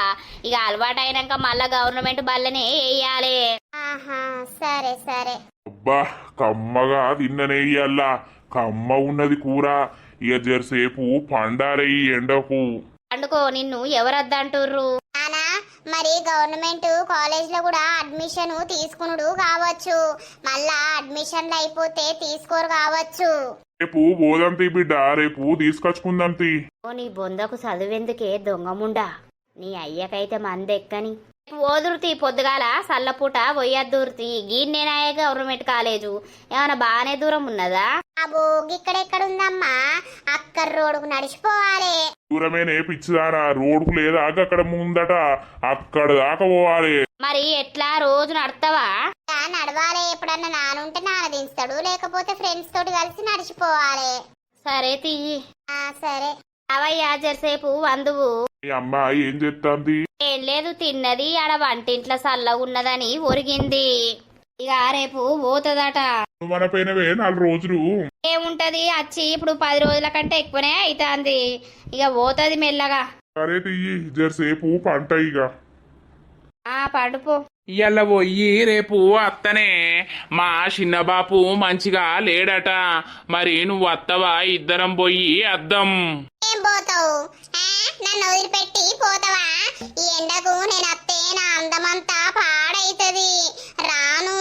Speaker 4: ఇక అలవాటు అయినాక మళ్ళా గవర్నమెంట్ బల్లనే వేయాలి.
Speaker 2: ఆహా, సరే సరే.
Speaker 3: అబ్బా కమ్మగా తిన్ననే ఇయ్యల్లా. కమ్మ ఉన్నది కూర. ఇక జరసేపు పండారే ఈ ఎండకు.
Speaker 4: పండుకో, నిన్ను ఎవరద్దంటుర్రు?
Speaker 2: నానా, మరి గవర్నమెంట్ కాలేజ్ లో కూడా అడ్మిషన్ తీసుకునుడు కావచ్చు, మళ్ళా అడ్మిషన్లు అయిపోతే తీసుకోరు కావచ్చు.
Speaker 3: రేపు పోదాంతి బిడ్డ, రేపు తీసుకొచ్చుకుందాంతి.
Speaker 4: ఓ నీ బొందకు చదువెందుకే దొంగముండా, నీ అయ్యకైతే మందెక్కని. ఓదురుతి పొద్దుగాల సల్లపూట పోయద్దూర్తి. గీన్నేనాయే గవర్నమెంట్ కాలేజు, ఏమైనా బాగానే దూరం ఉన్నదా?
Speaker 2: అబ్బో, ఇక్కడెక్కడుందమ్మా, అక్కడ రోడ్డుకు నడిచిపోవాలి.
Speaker 3: దూరమేనే పిచ్చిదానా, రోడ్కు లేదా అక్కడ ముందట, అక్కడ దాకా పోవాలి.
Speaker 4: మరి ఎట్లా, రోజు నడతావా?
Speaker 2: నడవాలి, ఎప్పుడన్నా నానుంటే నాన్న దించుతాడు, లేకపోతే ఫ్రెండ్స్ తోటి కలిసి నడిచిపోవాలి.
Speaker 4: సరే తీయి.
Speaker 2: సరే
Speaker 4: అవయ్యా జరసేపు వందువు.
Speaker 3: మీ అమ్మ ఏం చేస్తాంది?
Speaker 4: ఏం లేదు, తిన్నది, ఆడ వంటింట్లో చల్లగా ఉన్నదని ఒరిగింది. ఇక రేపు పోతుందట.
Speaker 3: నువ్వు మన పైనవే 4 రోజులు.
Speaker 4: ఏముంటది, వచ్చి ఇప్పుడు 10 రోజుల కంటే ఎక్కువనే అవుతుంది. ఇక పోతుంది మెల్లగా.
Speaker 3: సరే తీయి, జరసేపు పంట ఇక.
Speaker 4: పడుపో.
Speaker 1: ఇయ్యాల పోయి రేపు అత్తనే. మా చిన్నబాపు మంచిగా లేడట, మరి నువ్వు అత్తవా? ఇద్దరం పోయి అద్దం.
Speaker 2: ఏం పోతావు? నన్ను వదిలిపెట్టి పోతావా? ఈ ఎండకు నేను అత్తే నా అందమంతా పాడైతది, రాను.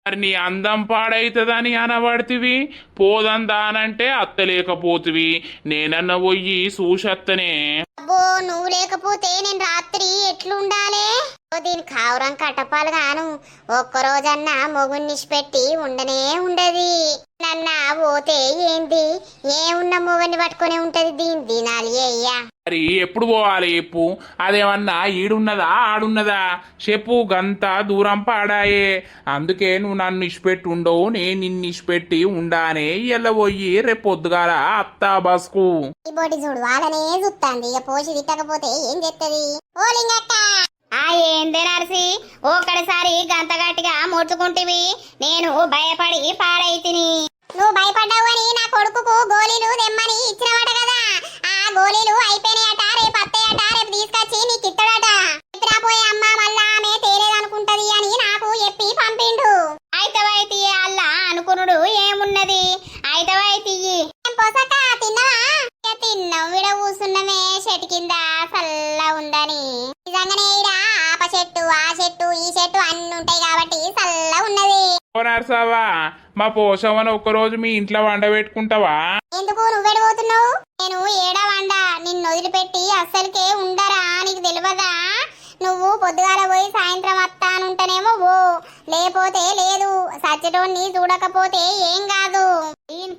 Speaker 1: మరి నీ అందం పాడైతుందని అనబడితివి, పోదందానంటే అత్తలేకపోతివి. నేనన్న పోయి చూసత్తనే.
Speaker 2: అబ్బో, నువ్వు లేకపోతే నేను రాత్రి ఎట్లుండాలే? దీని కావురం కట్టపాలు గాను, ఒక్కరోజన్నా మొగున్నిష్పెట్టి ఉండనే ఉండది. నన్న పోతే ఏంది, ఏమున్న మొగన్ని పట్టుకునే ఉంటది, దీని దినాలి అయ్యా.
Speaker 1: మరి ఎప్పుడు పోవాలి చెప్పు? అదేమన్నా ఈడున్నదా ఆడున్నదా చెప్పు? గంత దూరం పాడాయే. అందుకే నువ్వు నన్ను ఇష్టపెట్టి ఉండవు, నేను నిన్ను ఇష్టపెట్టి ఉండానే. ఇలా పోయి రేపు పొద్దుగాల అత్తా బస్కు.
Speaker 2: ఈ బోటి చూడు వాళ్ళనే చూస్తాంది, ఇక పోసి తిట్టకపోతే ఏం చేస్తుంది? ఓ లింగక్క,
Speaker 4: ఏందే నర్సి, ఒక్కడిసారి గంత గట్టిగా మొట్టుకుంటివి, నేను భయపడి పాడైతిని.
Speaker 2: నువ్వు భయపడ్డావు అని నా కొడుకుకు గోళీలు తెమ్మని ఇచ్చినవాట కదా, ఆ గోళీలు అయిపోయినాయట, రేపు అత్తయ్యట, రేపు తీసుకొచ్చి నీకు ఇత్తడట. పోయే అమ్మ మళ్ళా ఆమె తేలేదనుకుంటది అని నాకు చెప్పి పంపిండు.
Speaker 4: అయితవైతి అల్లా అనుకునుడు ఏమున్నది, అయితవైతి.
Speaker 2: పోసాక తిన్నావా? తిన్నాం, విడ కూసున్నమే చెట్టు కింద చల్ల ఉందని. నిజంగానే ఈడ ఆప చెట్టు, ఆ చెట్టు, ఈ చెట్టు అన్ని ఉంటాయి కాబట్టి చల్ల ఉన్నది.
Speaker 1: నర్సావా, మా పోషవని ఒక్కరోజు మీ ఇంట్లో వండబెట్టుకుంటావా?
Speaker 2: ఎందుకు నువ్వెడిపోతున్నావు? నేను ఏడా వండ, నిన్ను వదిలిపెట్టి అస్సలకే ఉండరా, నీకు తెలియదా? నువ్వు పొద్దుగాల పోయి సాయంత్రం వస్తానుంటేనేమో ఓ, లేకపోతే లేదు. సచ్చటోన్ని చూడకపోతే ఏం కాదు.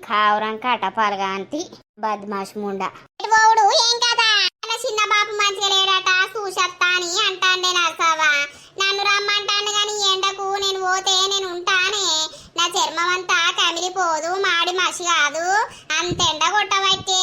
Speaker 4: కావురం కటపాలుగా అంతి బద్మాష్ ముండా.
Speaker 2: పోవుడు ఏం కదా, చిన్న బాబు మంచిగా లేడట, చూసత్తా అని అంటాండే నర్సావా. నన్ను రమ్మంటాను గాని ఎండకు నేను పోతే నేను ఉంటానే, నా చర్మం అంతా కమిలిపోదు, మాడి మసి కాదు, అంత ఎండ కొట్టబట్టే.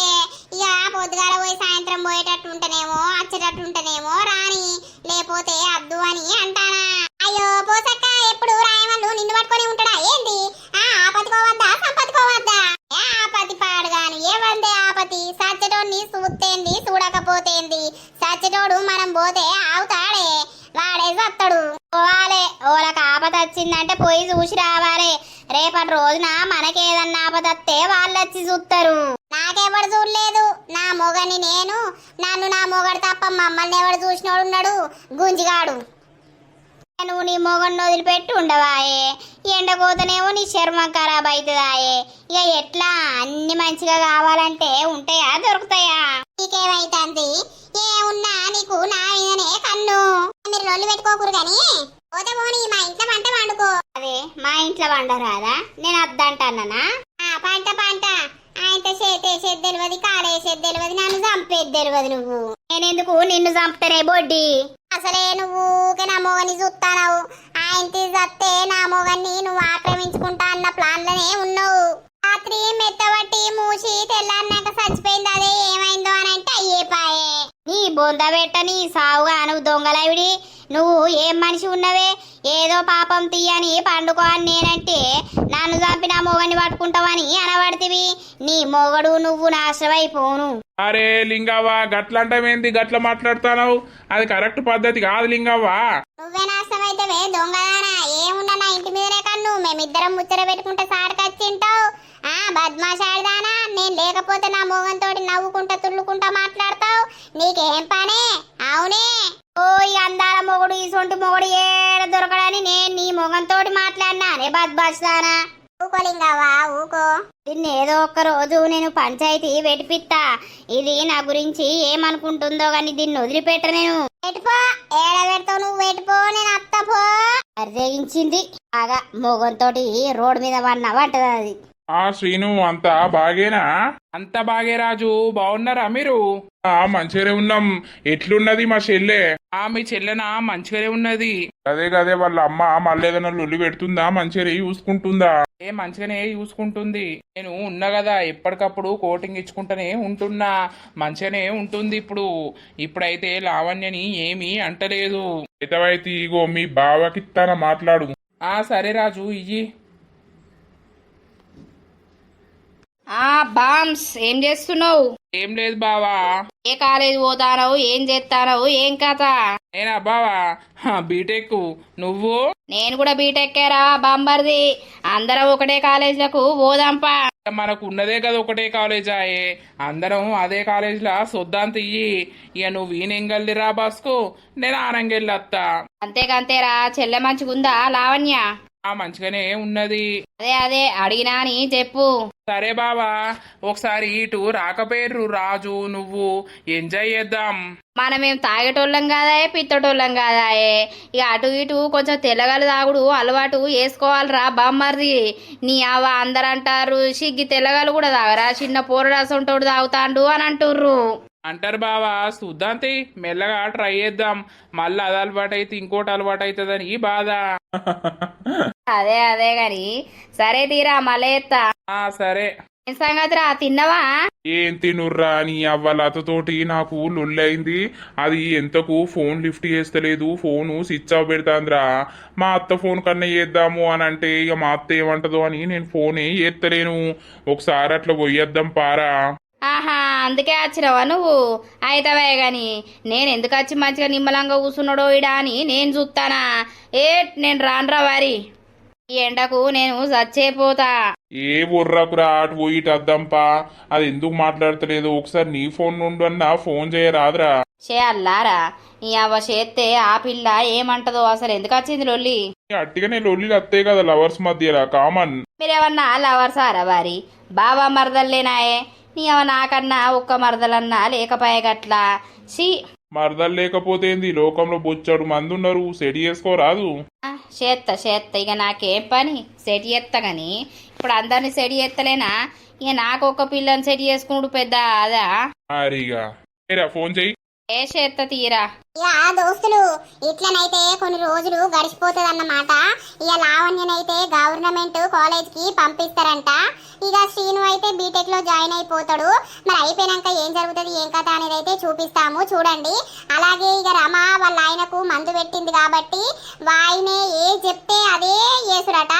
Speaker 2: ఇక పొద్దుగాల పోయి సాయంత్రం పోయేటట్టు ఉంటేనేమో, వచ్చేటట్టు ఉంటేనేమో రాని, లేకపోతే అద్దు అని అంటానా. అయ్యో పోసక్క, ఎప్పుడు రాయమల్లు నిన్ను పట్టుకొని ఉంటాడా ఏంది? ఆపతికోవద్దా సంపతికోవద్దా? ఆపతి పాడుగాను, ఏవందే ఆపతి? సచ్చటోడిని చూస్తేంది, చూడకపోతేంది? సచ్చటోడు మనం పోతే ఆవుతాడే, వాడే సత్తడు. పోవాలే, ఓలకు ఆపద వచ్చిందంటే పోయి చూసి రావాలి. రేపటి రోజున మనకేదన్నా ఆపదత్తే వాళ్ళు వచ్చి చూస్తారు. నాకెవడు చూడలేదు, నా మొగని నేను, నన్ను నా మొగడు తప్ప మమ్మల్ని ఎవడు చూసినోడు ఉన్నాడు? గుంజిగాడు. నువ్వు నీ మొగన్ని వదిలిపెట్టి ఉండవాయే, ఎండకోతనేమో నీ చర్మం ఖరాబ్ అవుతుందాయే. ఇక ఎట్లా అన్ని మంచిగా కావాలంటే ఉంటాయా దొరుకుతాయా? నీకేమైతుంది? ఏమున్నా నీకు నా మీదనే కన్ను. మీరు రొల్లు పెట్టుకోకూరు గాని పోతే పోనీ మా ఇంట్లో పంట పండుకో. అదే మా ఇంట్లో వండరాదా? నేను అద్దంటానా? పంట పంట ఆయనతో చేతేసేది తెలియదు, కాలేసేది తెలియదు, నన్ను చంపేది తెలియదు. నువ్వు నేనెందుకు నిన్ను చంపుతానే బొడ్డి? అసలే నువ్వు నా మొగని చూస్తావు. ఆయనకి చస్తే నా మొగన్ని నువ్వు ఆక్రమించుకుంటా అన్న ప్లాన్ లోనే ఉన్నావు. రాత్రి మెత్తబట్టి మూసి తెల్లారినాక చచ్చిపోయింది. అదే ఏమైందో అని అంటే అయ్యేపాయే. నీ బొంద పెట్ట నీ సావుగా నువ్వు దొంగలవిడి. నువ్వు ఏం మనిషి ఉన్నవే? ఏదో పాపం తీయని పండుకో అని నేనంటే నన్ను చంపి నా మొగని పట్టుకుంటావని అనబడితివి. నీ మొగడు నువ్వు నాశనమైపోను.
Speaker 1: అరే లింగవ్వ, గట్లంటమేంది? గట్ల మాట్లాడుతున్నావు? అది కరెక్ట్ పద్ధతి కాదు లింగవ్వ.
Speaker 2: నువ్వే నాశనమైతేవే దొంగదానా. ఏమున్నా నా ఇంటి మీదనే కన్ను. మేమిద్దరం ముచ్చట పెట్టుకుంటే సాడికొచ్చింటావు. బద్మాషాడిదానా. నేను లేకపోతే నా మొగంతో నవ్వుకుంటా తుళ్ళుకుంటా మాట్లాడతావు. నీకేం పనే? అవునే. ఓ ఈ అందాల మొగుడు, ఈ సొంటి మొగుడు ఏడ దొరకడని నేను నీ మొగంతో మాట్లాడినానే బద్మాషానా. ఊకోలింగావా ఊకో. దీన్ని ఏదో ఒక్క రోజు నేను పంచాయతీ వెటిపిత్తా. ఇది నా గురించి ఏమనుకుంటుందో గాని దీన్ని వదిలిపెట్ట నేను. వెటిపో, ఏడ పెడతావు నువ్వు? వెటిపో, నేను అత్తపో. అర్రేగించింది బాగా మొగంతో రోడ్డు మీద పట్టదు అది.
Speaker 3: శ్రీను, అంతా బాగేనా?
Speaker 1: అంత బాగే రాజు. బాగున్నారా మీరు?
Speaker 3: మంచిగానే ఉన్నాం. ఎట్లున్నది మా చెల్లె?
Speaker 1: మీ చెల్లెనా? మంచిగానే ఉన్నది.
Speaker 3: గదే వాళ్ళ అమ్మ మళ్ళీ ఏదైనా లొల్లి పెడుతుందా? మంచిగానే చూసుకుంటుందా?
Speaker 1: మంచిగానే చూసుకుంటుంది. నేను ఉన్నా కదా, ఎప్పటికప్పుడు కోటింగ్ ఇచ్చుకుంటూనే ఉంటున్నా. మంచిగానే ఉంటుంది. ఇప్పుడైతే లావణ్యని ఏమీ అంటలేదు.
Speaker 3: అయితే ఇగో మీ బావకిత్తాన మాట్లాడు.
Speaker 1: సరే రాజు, ఇయ్యి.
Speaker 4: బామ్స్, ఏం చేస్తున్నావు?
Speaker 1: ఏం లేదు బావా.
Speaker 4: ఏ కాలేజ్ పోతానవు? ఏం చేస్తానవు? ఏం కథ?
Speaker 1: నేనా బావా? బీటెక్. నువ్వు?
Speaker 4: నేను కూడా బీటెక్కేరా బాంబర్ది. అందరం ఒకటే కాలేజీలకు పోదాంపా.
Speaker 1: మనకు ఉన్నదే కదా ఒకటే కాలేజ్ ఆయే. అందరం అదే కాలేజ్లా సొద్దాం తియ్యి. ఇక నువ్వు ఈనెంగల్దిరా బాస్కు, నేను ఆనంగెళ్ళత్తా.
Speaker 4: అంతేకంతేరా. చెల్లె మంచిగుందా లావణ్య?
Speaker 1: మంచిగానే ఉన్నది.
Speaker 4: అదే అడిగినా అని చెప్పు.
Speaker 1: సరే బావా, ఒకసారి ఇటు రాకపోయారు రాజు, నువ్వు ఎంజాయ్ చేద్దాం.
Speaker 4: మనమేం తాగేటోళ్ళం కాదాయే, పిత్తటోళ్ళం కాదాయే. ఇక అటు ఇటు కొంచెం తెల్లగలు తాగుడు అలవాటు వేసుకోవాలిరా బామ్మర్ది. నీ అవ్వ అందరు అంటారు సిగ్గి తెల్లగలు కూడా తాగరా, చిన్న పోరడాసంటోడు తాగుతాండు అని అంటుర్రు.
Speaker 1: అంటారు బావా. చూద్దాంతి, మెల్లగా ట్రై చేద్దాం. మళ్ళీ అది అలవాటు అయితే ఇంకోటి అలవాటు అవుతుందని బాధ.
Speaker 4: అదే గాని సరే తీరా మళ్ళీ ఎత్తా.
Speaker 1: సరే.
Speaker 4: ఏం సంగతిరా, తిన్నవా?
Speaker 3: ఏం తినుర్రా, నీ అవ్వలతోటి నాకు లొల్లైంది. అది ఎంతకు ఫోన్ లిఫ్ట్ చేస్తలేదు, ఫోను స్విచ్ ఆఫ్ పెడతాందిరా. మా అత్త ఫోన్ కన్నా చేద్దాము అని అంటే ఇక మా అత్త ఏమంటదో అని నేను ఫోనే చేస్తలేను. ఒకసారి అట్లా పోయేద్దాం పారా.
Speaker 4: అందుకే వచ్చినావా నువ్వు? అయితవే గాని నేను ఎందుకు వచ్చి మంచిగా నిమ్మలంగా కూర్చున్నాడో ఇడా అని నేను చూస్తానా? నేను రానురా వారి. ఈ ఎండకు నేను చచ్చేపోతా.
Speaker 3: ఏ బుర్రకురా, అటు పోయి ఇటు వద్దాంపా. అది ఎందుకు మాట్లాడతలేదు? ఒకసారి నీ ఫోన్ నుండి అన్నా ఫోన్ చేయరాదురా.
Speaker 4: చేయాలారా? ఈ అవ్వ చేస్తే ఆ పిల్ల ఏమంటదో? అసలు ఎందుకు వచ్చింది లొల్లి?
Speaker 3: అట్టిగానే లొల్లిలు వస్తాయి కదా లవర్స్ మధ్యలా, కామన్.
Speaker 4: మీరేమన్నా లవర్సారా వారి? బాబా మరదల్లేనాయే. నీ అవ నాకన్నా ఒక్క మరదలన్నా లేకపోయే గట్లా.
Speaker 3: మరదలు లేకపోతే ఏంది? లోకంలో బొచ్చాడు మంది ఉన్నారు, సెట్ చేసుకోరాదు.
Speaker 4: చేత్త ఇక నాకేం పని? సెట్ చేస్తా గాని ఇప్పుడు అందరిని సెట్ చేస్తలేనా? ఇక నాకు ఒక పిల్లని సెట్ చేసుకుంటూ పెద్ద అదా?
Speaker 3: ఫోన్ చెయ్యి.
Speaker 4: ఏ చేత్త తీరా.
Speaker 2: ఇక దోస్తులు ఇట్లనైతే కొన్ని రోజులు గడిచిపోతుంది అన్నమాట. ఇక లావణ్యనైతే గవర్నమెంట్ కాలేజ్ కి పంపిస్తారంట. ఇక శ్రీను అయితే బీటెక్ లో జాయిన్ అయిపోతాడు. మరి అయిపోయినాక ఏం జరుగుతుంది ఏం కథ అనేది అయితే చూపిస్తాము, చూడండి. అలాగే ఇక రమ వాళ్ళ ఆయనకు మందు పెట్టింది కాబట్టి వాయినే ఏ చెప్తే అదే చేసుడట.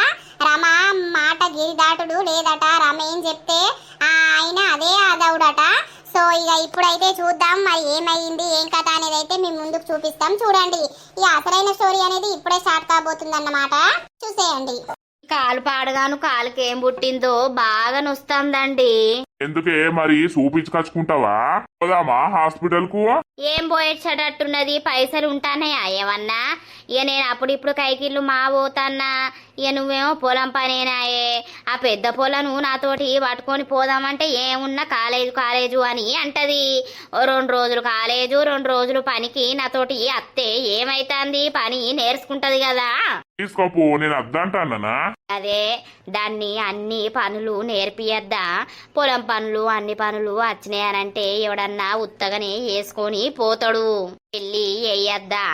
Speaker 2: రమ మాట గిరి దాటుడు లేదట. రమ ఏం చెప్తే ఆయన అదే అదవుడట. సో ఇక ఇప్పుడైతే చూద్దాం మరి ఏమైంది ఏం కథ అనేది అయితే మీ ముందుకు చూపిస్తాం చూడండి. ఈ అసలైన స్టోరీ అనేది ఇప్పుడే స్టార్ట్ కాబోతుంది అన్నమాట, చూసేయండి.
Speaker 4: కాలు పాడగాను కాలుకి ఏం పుట్టిందో బాగా నొస్తుందండి.
Speaker 3: ఎందుకే మరి చూపించుకొచ్చుకుంటావా? పోదామా హాస్పిటల్ కు?
Speaker 4: ఏం పోయేటట్టున్నది, పైసలు ఉంటానయా ఏమన్నా? ఇక నేను అప్పుడిప్పుడు కైకిళ్ళు మా పోతాన్నా, ఇక నువ్వేమో పొలం పనేనాయే. ఆ పెద్ద పొలను నాతోటి పట్టుకొని పోదామంటే ఏమున్నా కాలేజు అని అంటది. 2 రోజులు కాలేజు 2 రోజులు పనికి నాతోటి అత్తే ఏమైతుంది, పని నేర్చుకుంటది కదా.
Speaker 3: తీసుకోపో, నేను అద్దంటానా?
Speaker 4: అదే దాన్ని అన్ని పనులు నేర్పియద్దా? పొలం పనులు అన్ని పనులు వచ్చినాయనంటే ఎవడన్నా ఉత్తగానే వేసుకొని పోతాడు, పెళ్ళి వేయద్దా?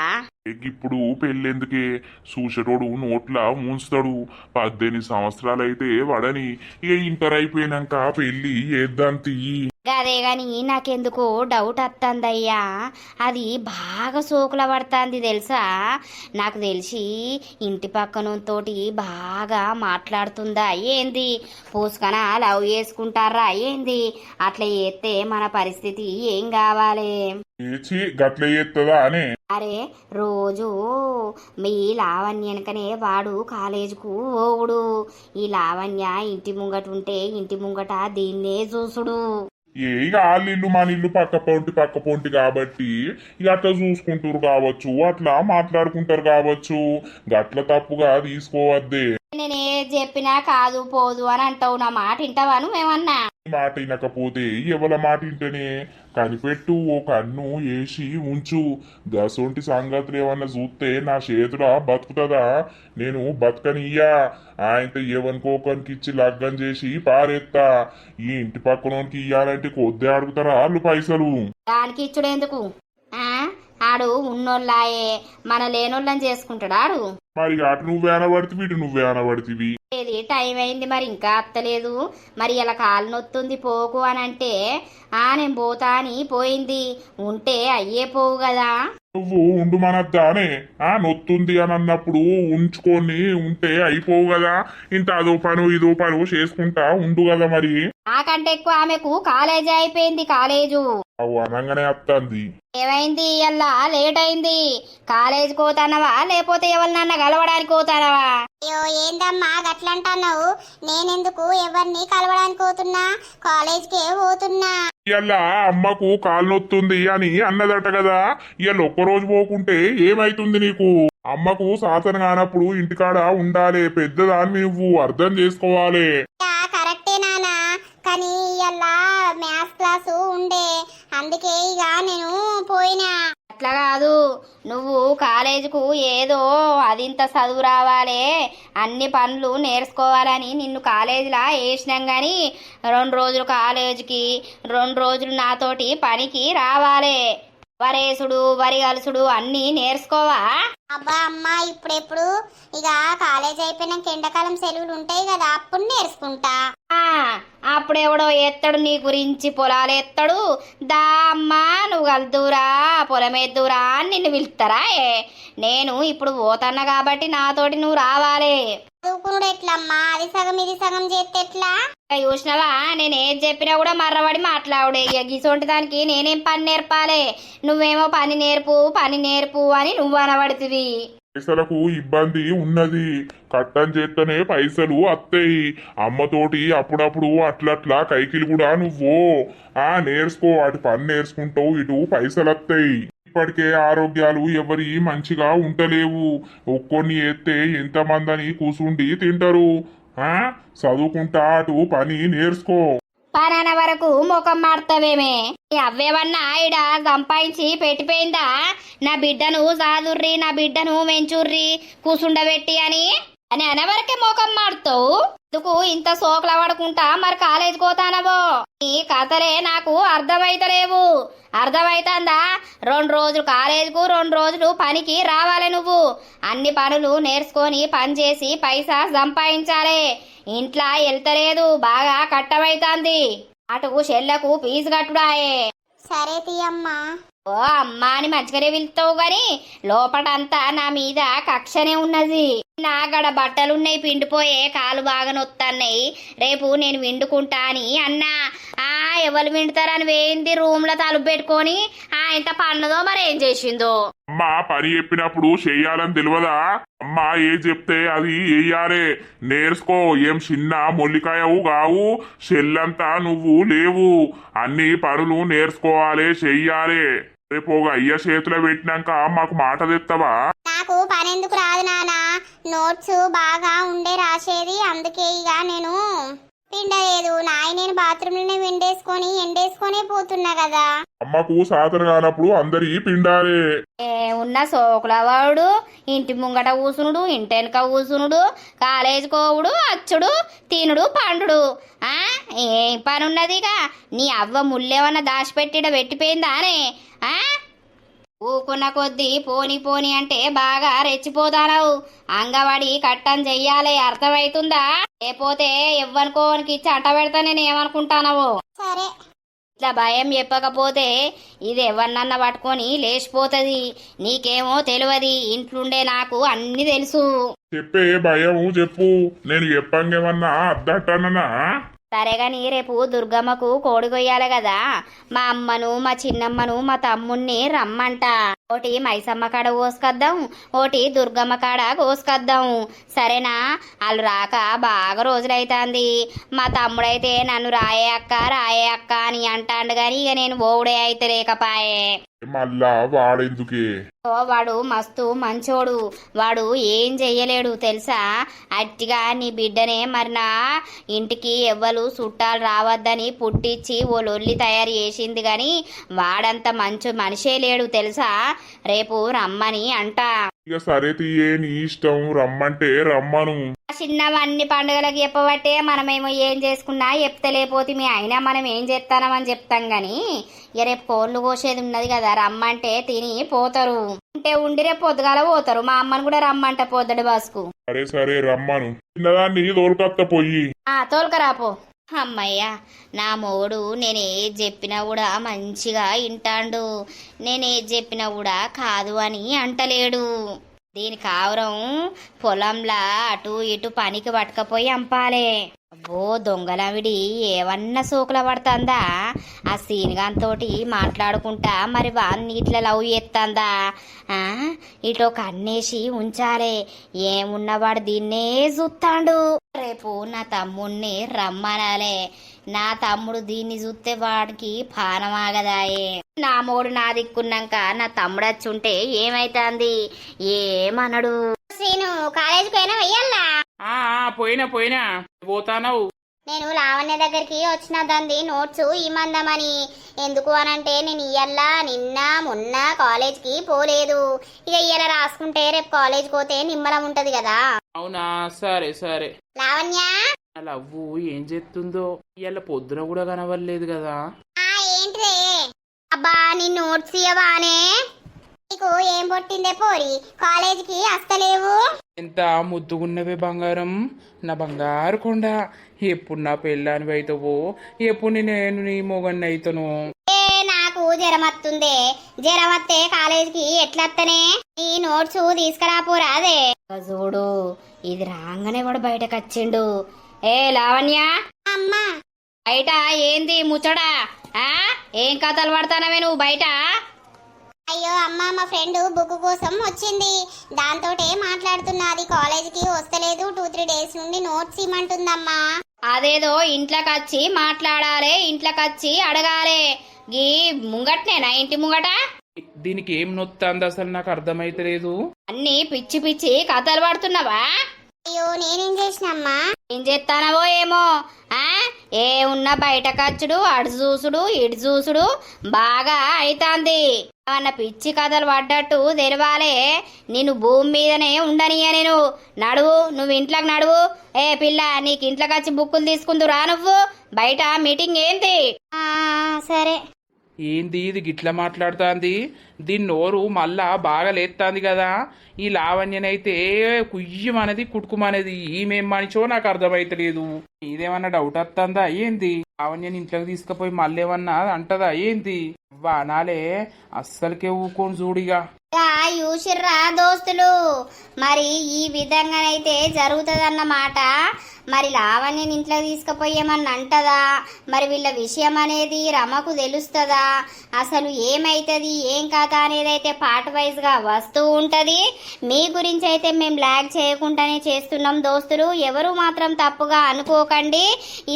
Speaker 3: ఇప్పుడు పెళ్ళెందుకే, చూసేటోడు నోట్లా ముంచుతాడు. 18 సంవత్సరాలైతే వడని, ఇక ఇంటర్ అయిపోయినాక పెళ్ళి ఏద్దాం తీయి.
Speaker 4: గదే గాని నాకెందుకో డౌట్ వస్తుందయ్యా, అది బాగా సోకుల పడుతుంది తెలుసా. నాకు తెలిసి ఇంటి పక్కనతోటి బాగా మాట్లాడుతుందా ఏంది, పూసుకన లవ్ చేసుకుంటారా ఏంది? అట్లా చేస్తే మన పరిస్థితి ఏం కావాలి?
Speaker 3: ఏచి గట్ల చేస్తుందా అని?
Speaker 4: అరే రోజు మీ లావణ్య వెనకనే వాడు కాలేజీకు పోవుడు, ఈ లావణ్య ఇంటి ముంగట ఉంటే ఇంటి ముంగట దీన్నే చూసుడు.
Speaker 3: ఇక వాళ్ళ ఇల్లు మన ఇల్లు పక్క పొంటి కాబట్టి ఇక అట్లా చూసుకుంటారు కావచ్చు, అట్లా మాట్లాడుకుంటారు కావచ్చు. గట్ల తప్పుగా తీసుకోవద్దే.
Speaker 4: నేనే చెప్పినా కాదు పోదు అని అంటావు, నా మాట వింటావా నువ్వేమన్నా?
Speaker 3: మాట వినకపోతే ఎవల మాట వింటేనే కనిపెట్టు, ఓ కన్ను వేసి ఉంచు. గసొంటి సంగతులు ఏమన్నా చూస్తే నా చేతుల బతుకుతుందా? నేను బతకనియ్యా. ఆయనతో ఎవరికోకరికి ఇచ్చి లగ్గం చేసి పారేత్తా. ఈ ఇంటి పక్కనోనికి ఇయ్యాలంటే కొద్ది అడుగుతారా వాళ్ళు పైసలు?
Speaker 4: దానికి ఇచ్చుడెందుకు? ఆడు ఉన్నోళ్ళాయే, మన లేనోళ్ళని చేసుకుంటాడు ఆడు.
Speaker 3: మరి అటు నువ్వే అనబడితివి, ఇటు నువ్వే అనబడితివి.
Speaker 4: ఏది టైం అయింది మరి ఇంకా అత్తలేదు, మరి ఇలా కాలు నొత్తుంది పోకు అని అంటే నేను పోతా అని పోయింది, ఉంటే అయ్యే పోవు కదా.
Speaker 3: నువ్వు ఉండు మనద్దానే, నొత్తుంది అని అన్నప్పుడు ఉంచుకొని ఉంటే అయిపోవు కదా. ఇంత అదో పను ఇదో పను చేసుకుంటా ఉండు కదా. మరి
Speaker 4: నాకంటే ఎక్కువ ఆమెకు కాలేజీ అయిపోయింది, కాలేజు
Speaker 3: అవు అనగానే వస్తుంది.
Speaker 4: ఏమైంది ఇయ్యల్లా లేట్ అయింది? కాలేజీకి పోతానవా లేకపోతే ఎవరినన్నా కలవడానికి పోతానవా?
Speaker 2: అయ్యో ఏందమ్మా గట్లంటున్నావు? నేనెందుకు ఎవరిని కలవడానికి పోతున్నా, కాలేజ్కే పోతున్నా.
Speaker 3: ఇవాళ అమ్మకు కాలు నొత్తుంది అని అన్నదట కదా. ఇవాళ ఒక్కరోజు పోకుంటే ఏమైతుంది నీకు? అమ్మకు సాధన కానప్పుడు ఇంటికాడ ఉండాలి, పెద్దదాన్ని నువ్వు అర్థం చేసుకోవాలి.
Speaker 2: కరెక్టే నానా, కానీ ఇలా మ్యాథ్స్ క్లాసు ఉండే, అందుకే ఇక నేను పోయినా.
Speaker 4: అట్లా కాదు, నువ్వు కాలేజీకు ఏదో అదింత చదువు రావాలే, అన్ని పనులు నేర్చుకోవాలని నిన్ను కాలేజీలా వేసినాం కానీ 2 రోజులు కాలేజీకి 2 రోజులు నాతోటి పనికి రావాలే. వరేసుడు వరి కలుసుడు అన్నీ నేర్చుకోవా?
Speaker 2: అబ్బా అమ్మ, ఇప్పుడెప్పుడు ఇక కాలేజ్ అయిపోయినాక ఎండాకాలం సెలవులు ఉంటాయి కదా, అప్పుడు నేర్చుకుంటా.
Speaker 4: అప్పుడెవడో ఎత్తడు నీ గురించి, పొలాలు ఎత్తడు. దా అమ్మా నువ్వు కలుదురా పొలం ఎద్దురా అని నిన్ను పిలుస్తారా? నేను ఇప్పుడు పోతాన్నా కాబట్టి నాతోటి నువ్వు రావాలి.
Speaker 2: చదువుకున్నాడు ఎట్లమ్మా, అది సగం ఇది సగం చేస్తే ఎట్లా?
Speaker 4: చూసినవా, నేను ఏది చెప్పినా కూడా మర్రబడి మాట్లాడే. ఇక గిసొంటి దానికి నేనేం పని నేర్పాలి? నువ్వేమో పని నేర్పు అని నువ్వు అనబడుతుంది.
Speaker 3: పైసలకు ఇబ్బంది ఉన్నది, కట్టం చేస్తేనే పైసలు వస్తాయి. అమ్మతోటి అప్పుడప్పుడు అట్లట్లా కైకిలు కూడా నువ్వు నేర్చుకో. అటు పని నేర్చుకుంటావు, ఇటు పైసలు వస్తాయి. ఇప్పటికే ఆరోగ్యాలు ఎవరి మంచిగా ఉంటలేవు. ఒక్కొని ఎత్తే ఎంతమంది అని కూసుండి తింటారు. చదువుకుంటా అటు పని నేర్చుకో.
Speaker 4: పనన వరకు ముఖం మాడతావేమే? అవ్వేవన్నా ఈడ సంపాదించి పెట్టిపోయిందా? నా బిడ్డను సాదుర్రి, నా బిడ్డను మెంచుర్రి కూసుండబెట్టి అని అనవరకే ముఖం మాడుతావు. ఎందుకు ఇంత సోకుల పడుకుంటా మరి కాలేజీ పోతానవో? నీ కథలే నాకు అర్థమైతలేవు. అర్థమైతుందా? 2 రోజులు కాలేజీకు 2 రోజులు పనికి రావాలి. నువ్వు అన్ని పనులు నేర్చుకొని పని చేసి పైసా సంపాదించాలి. ఇంట్లో వెళ్తలేదు, బాగా కట్టమైతుంది. అటు చెల్లకు ఫీజు కట్టుడాయే.
Speaker 2: సరే తీయమ్మా.
Speaker 4: ఓ అమ్మా అని మంచిగానే పిలుస్తావు గాని లోపటంతా నా మీద కక్షనే ఉన్నది. నా గడ బట్టలున్నాయి పిండిపోయే, కాలు బాగా నొత్తన్నాయి, రేపు నేను విండుకుంటా అని అన్నా. ఎవరు వింటారని వేయింది రూమ్ లో తలుపు పెట్టుకొని ఇంత పన్నదో మరి ఏం చేసిందో.
Speaker 3: అమ్మా పని చెప్పినప్పుడు చెయ్యాలని తెలియదా? అమ్మా ఏ చెప్తే అది వెయ్యాలే. నేర్చుకో. ఏం చిన్న మొల్లికాయవు కావు, చెల్లంతా నువ్వు లేవు. అన్ని పనులు నేర్చుకోవాలి, చెయ్యాలి. రేపు ఒక అయ్య చేతిలో పెట్టినాక మాకు మాట తెస్తావా?
Speaker 2: నాకు పనెందుకు రాదు నాన్న, నోట్స్ బాగా ఉండే రాసేది, అందుకే ఇక నేను పిండలేదు. నేను బాత్రూంలోనే ఎండేసుకొని పోతున్నా కదా.
Speaker 3: అమ్మకు సాతన కానప్పుడు అందరి పిండాలే.
Speaker 4: ఉన్న సోకులవాడు ఇంటి ముంగట కూసునుడు, ఇంటి వెనక కూసునుడు, కాలేజీ కోవుడు, అచ్చుడు, తినుడు, పండుడు. ఏం పని ఉన్నదిగా? నీ అవ్వ ముళ్ళేమన్నా దాచిపెట్టిడ పెట్టిపోయిందానే? ఊకున్న కొద్దీ పోని పోని అంటే బాగా రెచ్చిపోతానవు. అంగవాడి కట్టం చెయ్యాలి, అర్థమవుతుందా? లేకపోతే ఎవ్వనుకోనికి చంట పెడతా నేను ఏమనుకుంటానవు.
Speaker 2: సరే
Speaker 4: ఇట్లా భయం చెప్పకపోతే ఇది ఎవరినన్నా పట్టుకొని లేచిపోతుంది. నీకేమో తెలియదు, ఇంట్లుండే నాకు అన్ని తెలుసు.
Speaker 3: చెప్పే భయము చెప్పు. నేను చెప్పంగేమన్నా అద్దట్టన్నా?
Speaker 4: సరే గాని రేపు దుర్గమ్మకు కోడి కొయ్యాలి కదా. మా అమ్మను, మా చిన్నమ్మను, మా తమ్ముణ్ణి రమ్మంట. ఒకటి మైసమ్మ కాడ కోసుకొద్దాం, ఒకటి దుర్గమ్మ కాడ కోసుకొద్దాం. సరేనా? వాళ్ళు రాక బాగా రోజులైతాంది. మా తమ్ముడైతే నన్ను రాయే అక్క అని అంటాండు గాని ఇక నేను ఓడే అయితే లేకపాయే.
Speaker 3: మళ్ళా వాడెందుకే?
Speaker 4: వాడు మస్తు మంచోడు. వాడు ఏం చెయ్యలేడు తెలుసా? అట్టిగా నీ బిడ్డనే మరి నా ఇంటికి ఎవ్వరు చుట్టాలు రావద్దని పుట్టించి ఓ లొల్లి తయారు చేసింది గాని వాడంత మంచి మనిషే లేడు తెలుసా. రేపు రమ్మని అంట.
Speaker 3: ఇక సరే తీయే, నీ ఇష్టం. రమ్మంటే రమ్మను.
Speaker 4: చిన్నవన్నీ పండుగలకు చెప్పబట్టే మనమేమో ఏం చేసుకున్నా చెప్తలేపోతే మీ అయినా మనం ఏం చేస్తానమని చెప్తాం గాని ఇక రేపు కోళ్ళు కోసేది ఉన్నది కదా, రమ్మంటే తిని పోతారు. ఉంటే ఉండి రేపు పొద్దుగాల పోతారు. మా అమ్మని కూడా రమ్మంట పొద్దుడి బాసుకు.
Speaker 3: సరే సరే రమ్మను. చిన్నదాన్ని తోలుకత్త పోయి.
Speaker 4: తోలుకరాపో. అమ్మయ్యా, నా మొగుడు నేనేది చెప్పినా కూడా మంచిగా వింటాండు. నేనేది చెప్పినా కూడా కాదు అని అంటలేడు. దీని కావరం పొలంలా అటు ఇటు పనికి పట్టుకపోయి అంపాలే. అబ్బో దొంగలవిడి ఏమన్నా సోకుల పడుతుందా? ఆ సీనిగాంతోటి మాట్లాడుకుంటా మరి వాన్ని ఇట్లా లవ్ చేస్తుందా? ఇటు ఒక అన్నేసి ఉంచాలే. ఏమున్నవాడు దీన్నే చూస్తాడు. రేపు నా తమ్ముణ్ణి రమ్మనాలే. నా తమ్ముడు దీన్ని చూస్తే వాడికి పానమాగదాయే. నా మోడు నా దిక్కున్నాక నా తమ్ముడు వచ్చుంటే ఏమైతుంది? ఏమనడు.
Speaker 2: శ్రీను కాలేజీకి పోయినా వెయ్యాలా?
Speaker 1: పోయినా పోతానవు.
Speaker 2: నేను లావణ్య దగ్గరికి వచ్చిన దాన్ని నోట్స్ ఇమ్మందామని. ఎందుకు అనంటే నేను ఇయ్యల్లా నిన్న మొన్న కాలేజ్కి పోలేదు. ఇక ఇయ్యాల రాసుకుంటే రేపు కాలేజ్ పోతే నిమ్మలం ఉంటది కదా.
Speaker 1: అవునా? సరే సరే.
Speaker 2: లావణ్య
Speaker 1: లవ్వు ఏం చేస్తుందో ఇవాళ పొద్దున కూడా కనవలేదు కదా.
Speaker 2: ఏంటిదే? అబ్బా నీ నోట్స్ ఇయ్యవానే? నీకు ఏం పొట్టిందే పోరి, కాలేజీకి వస్తలేవు?
Speaker 1: ఎంత ముద్దుగున్నవే బంగారం, నా బంగారు కొండ. ఎప్పుడు నా పెళ్ళాని అవుతావో, ఎప్పుడు నేను నీ మొగన్ని అవుతాను.
Speaker 2: నాకు జ్వరం వస్తుందే. జ్వరం వస్తే కాలేజీకి ఎట్లత్తనే? నీ నోట్స్ తీసుకురాపోరాదే.
Speaker 4: చూడు ఇది రాగానే వాడు బయటకు వచ్చిండు. ఏ లావణ్య,
Speaker 2: అమ్మా
Speaker 4: బయట ఏంది ముచ్చడా? ఏం కథలు పడతానవే నువ్వు బయట?
Speaker 2: అయ్యో అమ్మ, మా ఫ్రెండ్ బుక్ కోసం వచ్చింది, దాంతోటే మాట్లాడుతున్నది. కాలేజీకి వస్తలేదు, 2-3 డేస్ నుండి నోట్స్ ఇమ్మంటుందమ్మా.
Speaker 4: అదేదో ఇంట్లోకొచ్చి మాట్లాడాలి, ఇంట్లోకొచ్చి అడగాలి. గీ ముంగట్నేనా ఇంటి ముంగట?
Speaker 1: దీనికి ఏం నొత్తంది అసలు నాకు అర్థమైతలేదు.
Speaker 4: అన్ని పిచ్చి పిచ్చి కథలు పడుతున్నావా?
Speaker 2: అయ్యో నేనేం చేసినమ్మా?
Speaker 4: ఏం చేస్తానవో ఏమో. ఏమున్నా బయట కచ్చుడు, అడు చూసుడు, ఇటు చూసుడు బాగా అయితాంది. ఏమన్నా పిచ్చి కథలు పడ్డట్టు తెలవాలే. నేను భూమి మీదనే ఉండనియా. నేను నడువు, నువ్వు ఇంట్లోకి నడువు. ఏ పిల్ల, నీకు ఇంట్లోకి వచ్చి బుక్కులు తీసుకుందురా? నువ్వు బయట మీటింగ్ ఏంది?
Speaker 2: సరే.
Speaker 1: ఏంది ఇది గిట్లా మాట్లాడుతాంది? దీని నోరు మళ్ళా బాగా లేస్తాంది కదా. ఈ లావణ్యనైతే కుయ్యమనేది కుట్టుకుమనేది ఈమెం మనిషో నాకు అర్థమైతలేదు. ఇదేమన్నా డౌట్ వస్తుందా ఏంది? లావణ్యని ఇంట్లోకి తీసుకుపోయి మళ్ళీ ఏమన్నా అంటదా ఏంది? అనాలే, అస్సలకే ఊకోని చూడిగా.
Speaker 2: చూసిర్రా దోస్తులు, మరి ఈ విధంగానైతే జరుగుతుందన్నమాట.
Speaker 4: మరి లావణ్యని ఇంట్లో తీసుకుపోయేమని అంటదా? మరి వీళ్ళ విషయం అనేది రమకు తెలుస్తుందా? అసలు ఏమైతుంది ఏం కథ అనేది అయితే పార్ట్ వైజ్గా వస్తూ ఉంటుంది. మీ గురించి అయితే మేము ల్యాగ్ చేయకుండానే చేస్తున్నాం దోస్తులు. ఎవరు మాత్రం తప్పుగా అనుకోకండి.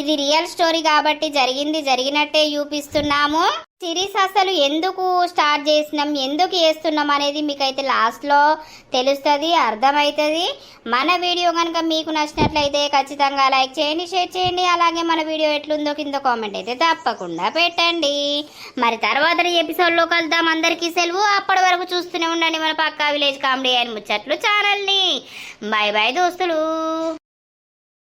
Speaker 4: ఇది రియల్ స్టోరీ కాబట్టి జరిగినట్టే చూపిస్తున్నాము. సిరీస్ అసలు ఎందుకు స్టార్ట్ చేసినాం, ఎందుకు చేస్తున్నాం అనేది మీకైతే లాస్ట్లో తెలుస్తుంది, అర్థమవుతుంది. మన వీడియో కనుక మీకు నచ్చినట్లయితే ఖచ్చితంగా లైక్ చేయండి, షేర్ చేయండి. అలాగే మన వీడియో ఎట్లుందో కింద కామెంట్ అయితే తప్పకుండా పెట్టండి. మరి తర్వాత ఎపిసోడ్లో కలుద్దాం. అందరికీ సెలవు. అప్పటి వరకు చూస్తూనే ఉండండి మన పక్కా విలేజ్ కామెడీ అండ్ ముచ్చట్లు ఛానల్ని. బాయ్ బాయ్ దోస్తులు.